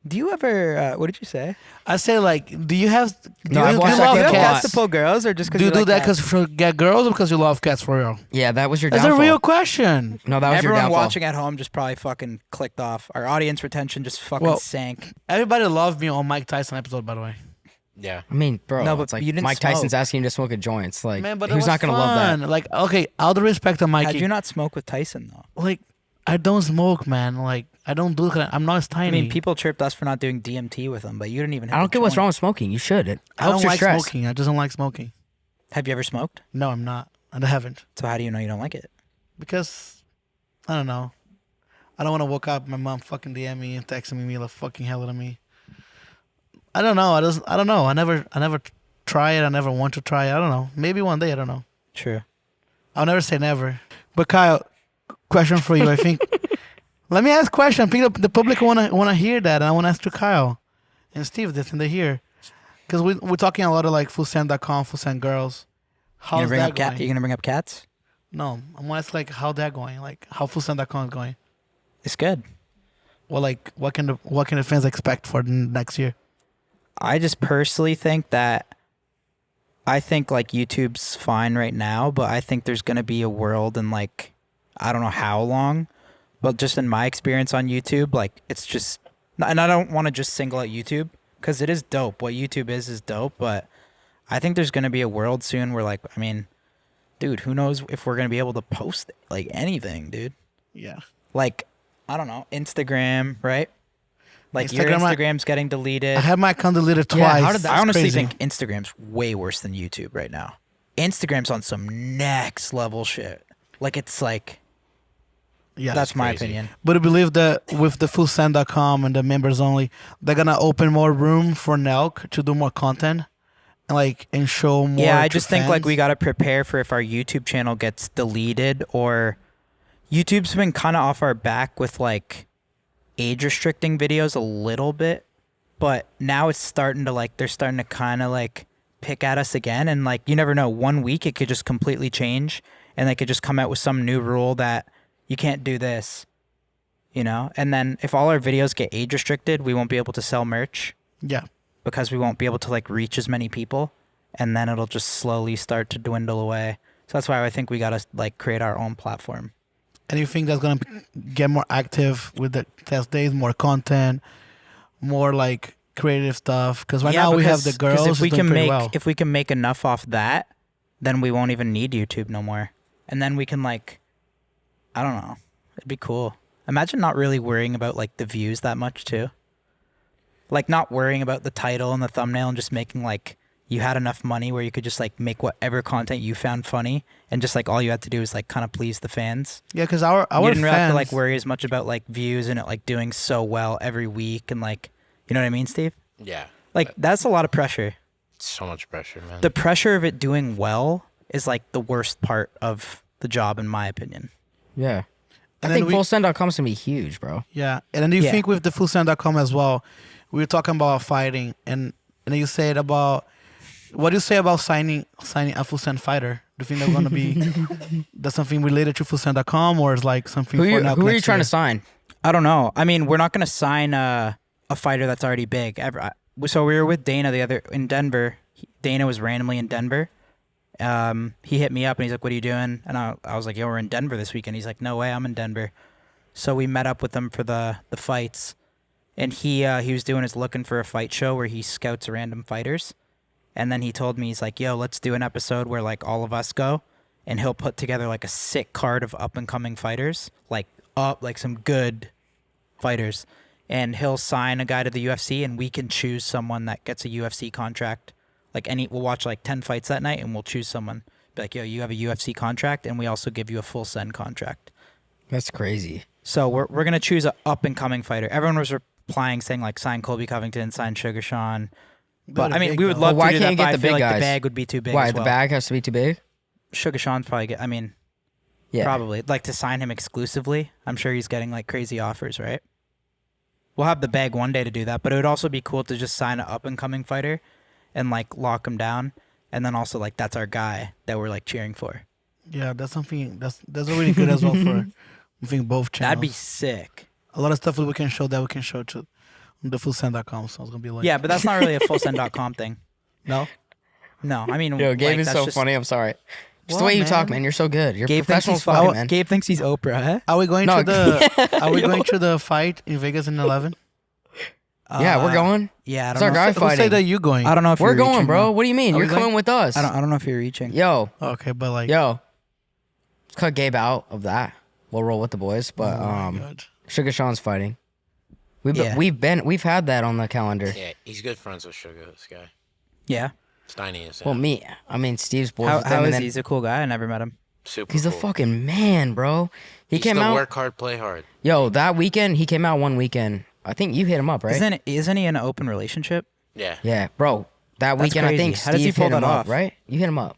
do you ever? What did you say? I say like, do you have? Do No, you, I've do watched you that love Do you have game a lot. cats to pull girls, or just because Do you you do like that cats? because for get girls or because you love cats for real? Yeah, that was your That's downfall. a real question. No, that was your Everyone downfall. watching at home just probably fucking clicked off. Our audience retention just fucking Well, sank. Everybody loved me on Mike Tyson episode, by the way. Yeah. I mean, bro, No, but it's like you didn't Mike Tyson's smoke. asking you to smoke a joint. It's like, Man, but who's not gonna gonna love that? Like, okay, all the respect to How'd Mikey. you not smoke with Tyson though? Like, I don't smoke, man. Like, I don't do that. I'm not as I tiny. mean, people chirped us for not doing DMT with him, but you didn't even. Have I don't the get what's joint. wrong with smoking. You should. It I helps don't your like stress. smoking. I just don't like smoking. Have you ever smoked? No, I'm not. I haven't. So how do you know you don't like it? Because, I don't know. I don't want to wake up my mom fucking DM me and texting me the fucking hell out of me. I don't know. I don't know. I never try it. I never want to try it. I don't know. Maybe one day. I don't know. True. I'll never say never. But Kyle, question for you. I think. Let me ask a question. The public wanna hear that, and I wanna ask to Kyle and Steve this, and they hear, because we're talking a lot of like fullsend.com, fullsend girls. You How's gonna bring that up going? You gonna bring up cats? No, I want to ask like how that going, like how fullsend.com is going. It's good. Well, like what can the fans expect for the next year? I just personally think that I think like YouTube's fine right now, but I think there's gonna be a world in like I don't know how long, but just in my experience on YouTube, like it's just, and I don't want to just single out YouTube because it is dope. What YouTube is dope, but I think there's gonna be a world soon where like, I mean, dude, who knows if we're gonna be able to post like anything, dude? Yeah. Like, I don't know, Instagram, right? Like your Instagram, Instagram's getting deleted. I had my account deleted twice. Yeah, how did that- I honestly Crazy. think Instagram's way worse than YouTube right now. Instagram's on some next level shit. Like it's like Yeah, that's my crazy. opinion. But I believe that with the fullsend.com and the members only, they're gonna open more room for Nelk to do more content, and show more. Yeah, I to just think like fans. we gotta prepare for if our YouTube channel gets deleted or YouTube's been kind of off our back with like age restricting videos a little bit, but now it's starting to like they're starting to kind of like pick at us again, and like you never know, 1 week it could just completely change and they could just come out with some new rule that you can't do this, you know? And then if all our videos get age restricted, we won't be able to sell merch Yeah. because we won't be able to like reach as many people, and then it'll just slowly start to dwindle away. So that's why I think we gotta like create our own platform. And you think that's gonna get more active with the test days, more content, more like creative stuff? Because right now we have the girls if we doing can pretty make well. if we can make enough off that, then we won't even need YouTube no more. And then we can like, I don't know, it'd be cool. Imagine not really worrying about like the views that much too. Like not worrying about the title and the thumbnail and just making like you had enough money where you could just like make whatever content you found funny and just like all you had to do is like kind of please the fans. Yeah, because our You didn't really have fans, to like worry as much about like views and it like doing so well every week and like, you know what I mean, Steve? Yeah. Like that's a lot of pressure. So much pressure, man. The pressure of it doing well is like the worst part of the job in my opinion. Yeah. I And think then we- fullsend.com is gonna be huge, bro. yeah. And then you Yeah. think with the fullsend.com as well, we were talking about fighting, and you said about what do you say about signing a fullsend fighter? Do you think they're gonna be that's something related to fullsend.com, or is like something Who, for you, now? who are you trying to sign? I don't know. I mean, we're not going to sign a fighter that's already big. So we were with Dana in Denver. Dana was randomly in Denver. He hit me up and he's like, "What are you doing?" And I was like, "Yo, we're in Denver this weekend." He's like, "No way, I'm in Denver." So we met up with them for the fights, and he was looking for a fight show where he scouts random fighters, and then he told me, he's like, "Yo, let's do an episode where like all of us go, and he'll put together like a sick card of up and coming fighters, like some good fighters, and he'll sign a guy to the UFC, and we can choose someone that gets a UFC contract. We'll watch like 10 fights that night, and we'll choose someone. Be like, yo, you have a UFC contract, and we also give you a full send contract." That's crazy. So we're gonna choose an up and coming fighter. Everyone was replying saying like sign Colby Covington, sign Sugar Sean. But They're I mean, big, we would though. love Well, why to do can't that. you But get I the feel big like guys? the bag would be too big. Why as the well. bag has to be too big? Sugar Sean's probably. I mean, Yeah. probably like to sign him exclusively. I'm sure he's getting like crazy offers, right? We'll have the bag one day to do that, but it would also be cool to just sign an up and coming fighter, and like lock him down, and then also like that's our guy that we're like cheering for. Yeah, that's something that's really good as well for I think both channels. That'd be sick. a lot of stuff we can show to thefullsend.com. So it's gonna be like Yeah, but that's not really a fullsend.com thing. no. No, I mean, Yo, Gabe like, is that's so just, funny. I'm sorry. Just What, the way you talk, man? man. You're so good. You're Gabe thinks professional he's as fucking, fucking, man. Gabe thinks he's Oprah, huh? Are we going No, to the Are we yo. going to the fight in Vegas in 11? Yeah, we're going. Yeah, I It's don't our know. guy If, Who say fighting. that you going? I don't know if We're you're going, reaching, bro. though. What do you mean? Are we You're coming going? with us. I don't know if you're reaching. Yo, Okay, but like yo. Let's cut Gabe out of that. We'll roll with the boys, but oh my God. Sugar Sean's fighting. Yeah. We've had that on the calendar. Yeah, he's good friends with Sugar, this guy. Yeah. Steiny is. Well, I mean, Steve's boys. How with him, is and he? then He's a cool guy. I never met him. super he's a cool. fucking man, bro. He He's came the out. work hard, play hard. Yo, that weekend he came out one weekend. I think you hit him up, right? Isn't he in an open relationship? Yeah. Yeah, bro. That That's weekend I think crazy. How does he Steve pull hit him that up, off? right? You hit him up.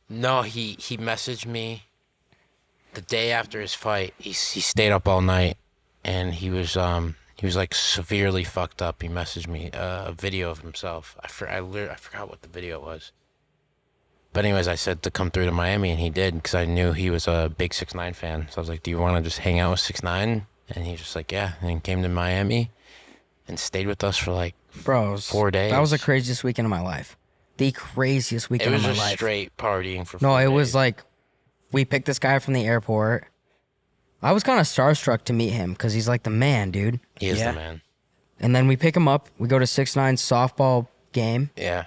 No, he messaged me the day after his fight. He stayed up all night, and he was like severely fucked up. He messaged me a video of himself. I forgot what the video was. But anyways, I said to come through to Miami, and he did because I knew he was a big 6ix9ine fan. So I was like, "Do you want to just hang out with 6ix9ine?" And he was just like, "Yeah." And he came to Miami and stayed with us for like Bro, it was- 4 days. That was the craziest weekend of my life. The craziest It weekend was of my just life. straight partying for. No, 4 it was days. like we picked this guy from the airport. I was kind of starstruck to meet him because he's like the man, dude. He is Yeah. the man. And then we pick him up. We go to 6ix9ine's softball game. Yeah.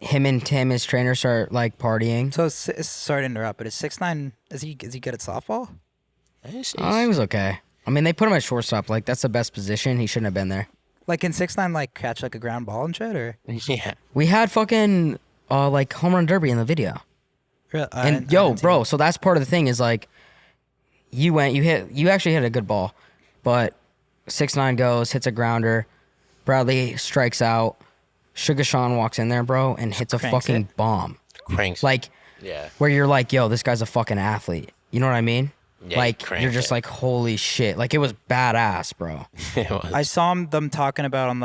Him and Tim, his trainer, start like partying. So sorry to interrupt, but is 6ix9ine is he good at softball? Oh, he was okay. I mean, they put him at shortstop. Like that's the best position. He shouldn't have been there. Like can 6ix9ine like catch like a ground ball and shit or? Yeah. We had fucking like home run derby in the video. Really? And yo, bro, so that's part of the thing is like you actually hit a good ball, but 6ix9ine goes, hits a grounder, Bradley strikes out, Sugar Sean walks in there, bro, and hits a Cranks fucking it. bomb. Cranks. Like Yeah. where you're like, yo, this guy's a fucking athlete. You know what I mean? Yeah, he like cranked you're just it. like, holy shit. Like it was badass, bro. It was. I saw them talking about on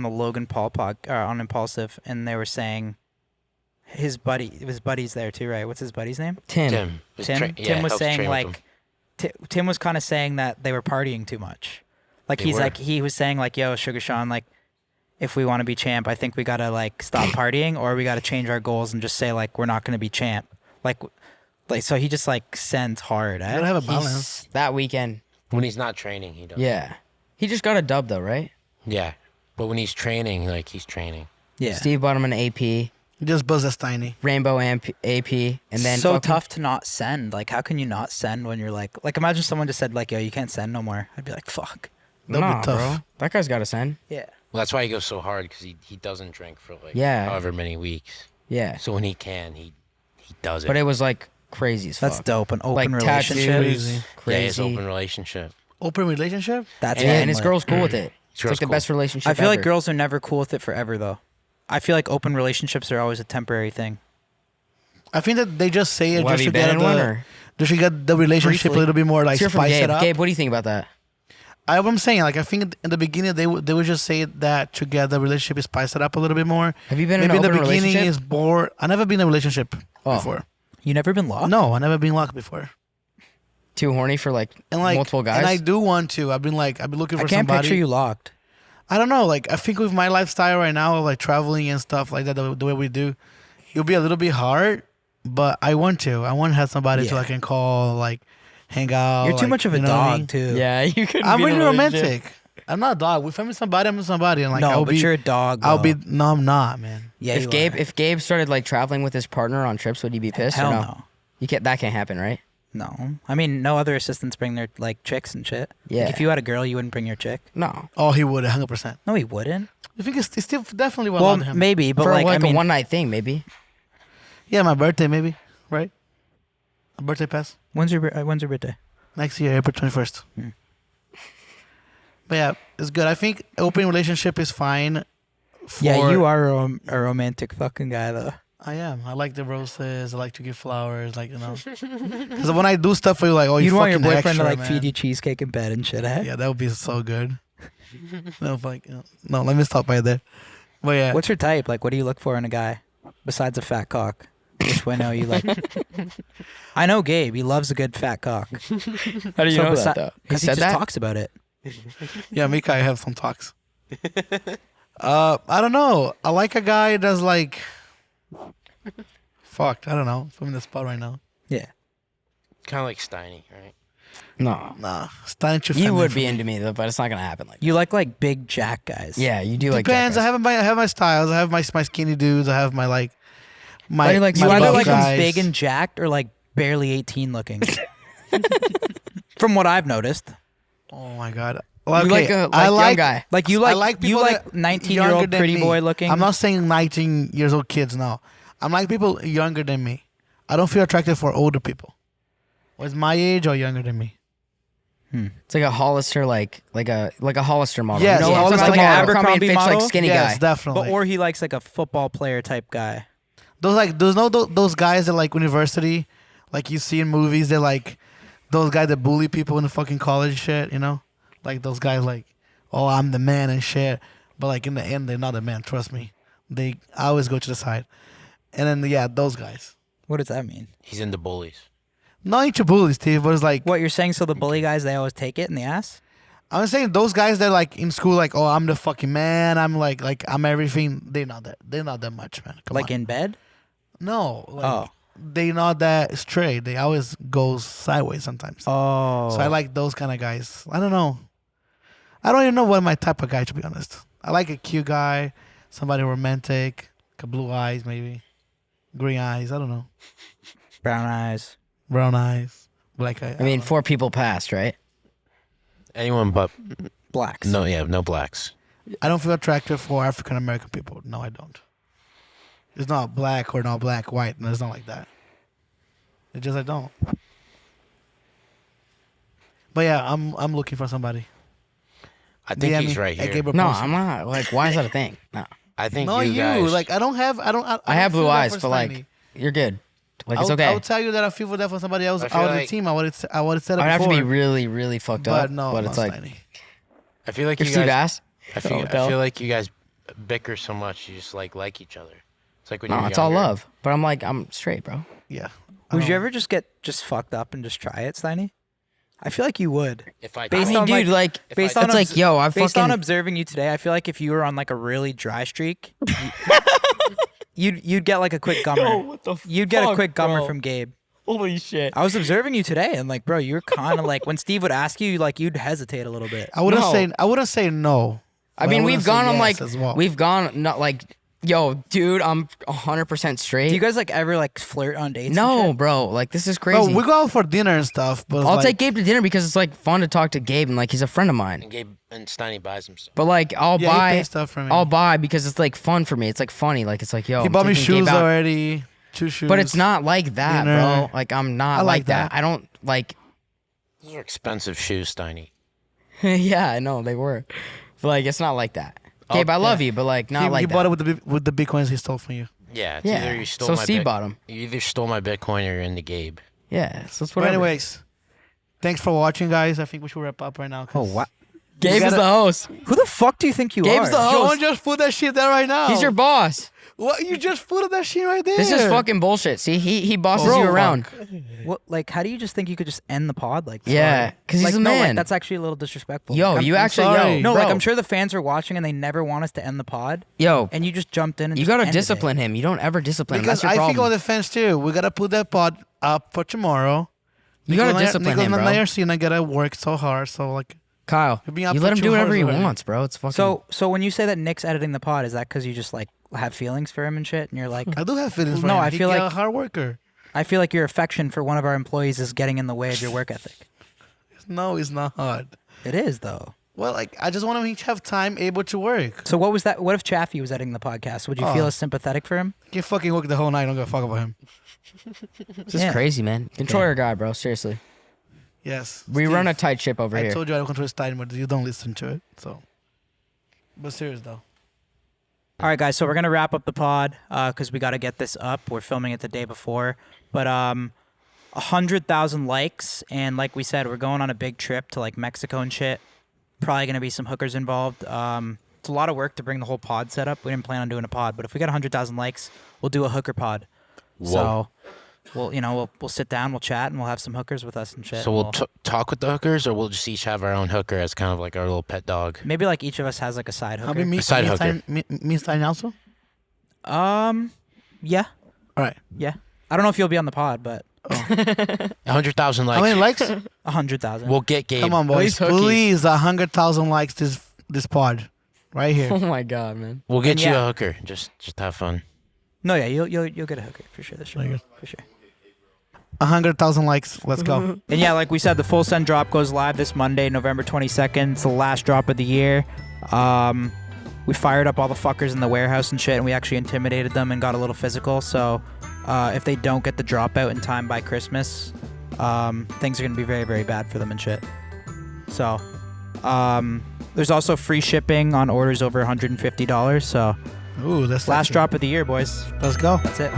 the Logan Paul on Impulsive, and they were saying his buddy's there too, right? What's his buddy's name? Tim. Tim. Tim was helps saying train with him. like Tim was kind of saying that they were partying too much. Like They were. he was saying like, yo, Sugar Sean, like if we want to be champ, I think we gotta like stop partying or we gotta change our goals and just say like we're not gonna be champ. Like so he just like sends hard. You Eh? gotta have a balance. He's, that weekend. When he's not training, he does. Yeah. He just got a dub though, right? Yeah. But when he's training, like he's training. Yeah. Steve bought him an AP, You just buzz that's tiny. Rainbow AP, and then so fucking- tough to not send. Like how can you not send when you're like imagine someone just said like, yo, you can't send no more. I'd be like, fuck. That'd Nah, be tough. bro. That guy's got to send. Yeah. Well, that's why he goes so hard because he doesn't drink for like Yeah. however many weeks. Yeah. So when he can, he does it. But it was like crazy as fuck. That's dope. An open Like relationship. tattoos, yeah, crazy. his open relationship. Open relationship? That's Yeah, fucking and his lit. girl's cool with it. It's Girl's like the cool. best relationship I feel like ever. girls are never cool with it forever though. I feel like open relationships are always a temporary thing. I think that they just say it Well, have just you to been get in one, or? just to get the relationship Briefly. a little bit more like Let's hear from spice Gabe. it up. Gabe, what do you think about that? I'm saying like I think in the beginning they would just say that to get the relationship spice it up a little bit more. Have you been in Maybe an the open beginning relationship? is bored. I never been in a relationship Oh. before. You never been locked? No, I never been locked before. Too horny for like, And like multiple guys? And I do want to. I've been looking I for can't somebody. picture you locked. I don't know. Like I think with my lifestyle right now, like traveling and stuff like that, the way we do, it'll be a little bit hard. But I want to. I want to have somebody Yeah. I can call, like hang out. You're too like, much of a you know what I mean? dog too. Yeah, you could. I'm really romantic. I'm not a dog. If I'm with somebody, I'm with somebody. And like no, I'll but be, you're a dog. I'll though. be. No, I'm not, man. Yeah, If you Gabe, are. if Gabe started like traveling with his partner on trips, would you be pissed Hell or no? no. You can't. That can't happen, right? No. I mean, no other assistants bring their like chicks and shit. Yeah. Like, if you had a girl, you wouldn't bring your chick. No. Oh, he would 100%. No, he wouldn't. I think it's still definitely will Well, allow him. maybe, but For like, like I mean, a one night thing, maybe. Yeah, my birthday maybe, right? A birthday pass. When's your birthday? Next year, April 21st. Hmm. But yeah, it's good. I think open relationship is fine. Yeah, you are a romantic fucking guy though. I am. I like the roses. I like to give flowers. Like, you know. Because when I do stuff for you, like, oh, You'd you want your fucking boyfriend extra, to like man. feed you cheesecake in bed and shit, eh? Yeah, that would be so good. No, like, no, let me stop right there. But yeah. What's your type? Like, what do you look for in a guy besides a fat cock? Which one know you like? I know Gabe. He loves a good fat cock. How do you know that though? He Because he said just that. talks about it. Yeah, Mika, I have some talks. I don't know. I like a guy that's like, fucked. I don't know. I'm in the spot right now. Yeah. Kind of like Steiny, right? No, Nah, it's starting to you offend me would for be me. into me though, but it's not gonna happen like. You like big jack guys. Yeah, you do like. Depends. I jackass. have my styles. I have my skinny dudes. I have my like my. you like You my either buff like them guys. big and jacked or like barely 18 looking. From what I've noticed. Oh my god. Well, You like a I young guy. Like you I like, like you people like that 19-year-old younger than pretty me. boy looking. I'm not saying 19 years old kids. No, I'm like people younger than me. I don't feel attracted for older people. Was my age or younger than me? It's like a Hollister, like a Hollister model. Yes, you know, yeah, what I'm Hollister talking about? model. Like Abercrombie and Fitch, Model? like skinny Yes, guy. definitely. But or he likes like a football player type guy. Those guys that like university, like you see in movies. They're like those guys that bully people in the fucking college shit. You know, like those guys like, oh, I'm the man and shit. But like in the end, they're not the man. Trust me. I always go to the side. And then yeah, those guys. What does that mean? He's into bullies. Not into bullies, Steve, but it's like What you're saying? So the bully guys, they always take it in the ass. I'm saying those guys that like in school, like, oh, I'm the fucking man. I'm like I'm everything. They're not that much, man. Come Like on. in bed. No. Like, Oh. They not that straight. They always go sideways sometimes. Oh. So I like those kind of guys. I don't know. I don't even know what my type of guy, to be honest. I like a cute guy, somebody romantic, blue eyes maybe, green eyes. I don't know. brown eyes. Brown eyes, black eyes. I mean, 4 people passed, right? Anyone but Blacks. no blacks. I don't feel attractive for African American people. No, I don't. It's not black or not black, white. No, it's not like that. It's just I don't. But yeah, I'm looking for somebody. I think DM he's me right at here. Gabriel No, Post. I'm not. Like, why is that a thing? No, I think No, you you. guys. Like I don't have. I don't I have feel blue that eyes, for but like, Steiny. you're good. Like, I it's would, okay. I would tell you that I feel for that for somebody else I out feel of the like- team. I would have said it I'd have to before. be really, really fucked up. But no, but not it's like, Steiny. I feel like if you Steve guys. asked, I feel Tell. like you guys bicker so much. You just like each other. It's like when no, you're it's all younger. love. But I'm like, I'm straight, bro. Yeah. I Would you don't- ever just get fucked up and just try it, Steiny? I feel like you would. If I Based I mean, on, dude, like, based I- on it's like, yo, I based fucking. on observing you today, I feel like if you were on like a really dry streak, you'd get like a quick gummer. You'd get a quick gummer from Gabe. Holy shit. I was observing you today, and like, bro, you're kind of like when Steve would ask you, like, you'd hesitate a little bit. I wouldn't No. say. I wouldn't say no. I but mean, wouldn't we've say gone on yes like, as well. we've gone not like, yo, dude, I'm 100% straight. Do you guys like ever like flirt on dates? and no, shit? bro. Like, this is No, crazy. we go out for dinner and stuff. But it's I'll like, take Gabe to dinner because it's like fun to talk to Gabe and like he's a friend of mine. and Gabe and Steiny buys him stuff. But like, I'll Yeah, he buy, pays stuff for me. I'll buy because it's like fun for me. It's like funny. Like, it's like, yo, He I'm bought me taking Gabe shoes out. already. 2 shoes. But it's not like that, dinner. bro. Like, I'm not I like like that. that. I don't like. Those are expensive shoes, Steiny. Yeah, I know they were. But like, it's not like that. Gabe, I love you, but like, not He, like he that. bought it with the Bitcoins he stole from you. Yeah, it's Yeah. either you stole So my Steve bought 'em. You either stole my Bitcoin or you're into Gabe. Yeah, so it's But whatever. anyways, thanks for watching, guys. I think we should wrap up right now. 'cause- Oh, what? Gabe is gotta- the host. Who the fuck do you think you Gabe's are? the host. John just put that shit there right now. He's your boss. What? You just put that shit right there. This is fucking bullshit. See, he bosses Bro, you around. What? Like, how do you just think you could just end the pod like? Yeah, 'cause he's like, the no, like, man. that's actually a little disrespectful. Yo, Like, you actually, sorry. yo, No, bro, like I'm sure the fans are watching and they never want us to end the pod, yo, and you just jumped in and you just gotta ended it. discipline him. You don't ever discipline him. Because That's your I problem. think on the fence too. We gotta put that pod up for tomorrow. You gotta discipline him, bro. Nicolas and I gotta work so hard. So like, Kyle, You're being up you for let him 2 do whatever hours he already. wants, bro. It's fucking. So when you say that Nick's editing the pod, is that because you just like have feelings for him and shit, and you're like, I do have feelings for No, him. I feel He's a like- hard worker. I feel like your affection for one of our employees is getting in the way of your work ethic. No, it's not hard. It is though. Well, like I just want to have time able to work. So what was that? What if Chaffee was editing the podcast? Would you feel as sympathetic for him? Can't fucking work the whole night. I don't give a fuck about him. This is crazy, man. Control your guy, bro. Seriously. Yes. We Steve, run a tight ship over I here. told you I don't control his time, but you don't listen to it. So, but serious though. All right, guys. So we're gonna wrap up the pod because we got to get this up. We're filming it the day before, but 100,000 likes, and like we said, we're going on a big trip to like Mexico and shit. Probably gonna be some hookers involved. It's a lot of work to bring the whole pod set up. We didn't plan on doing a pod, but if we get 100,000 likes, we'll do a hooker pod. Whoa. So we'll sit down, we'll chat, and we'll have some hookers with us and shit. So we'll talk with the hookers, or we'll just each have our own hooker as kind of like our little pet dog. maybe like each of us has like a side hooker. How about me? Side hooker. Me Stein also. Yeah, All right. yeah. I don't know if you'll be on the pod, but 100,000 likes. How many likes? 100,000. We'll get Gabe. Come on, boys. Please, hookies. Please, 100,000 likes this pod, right here. Oh my god, man. We'll get And you yeah. a hooker. Just have fun. No, yeah, you'll get a hooker for sure. This year, for sure. 100,000 likes. Let's go. And yeah, like we said, the full send drop goes live this Monday, November 22nd. It's the last drop of the year. We fired up all the fuckers in the warehouse and shit, and we actually intimidated them and got a little physical. So if they don't get the drop out in time by Christmas, things are going to be very, very bad for them and shit. So there's also free shipping on orders over $150. So Ooh, that's last sexy. drop of the year, boys. Let's go. That's it.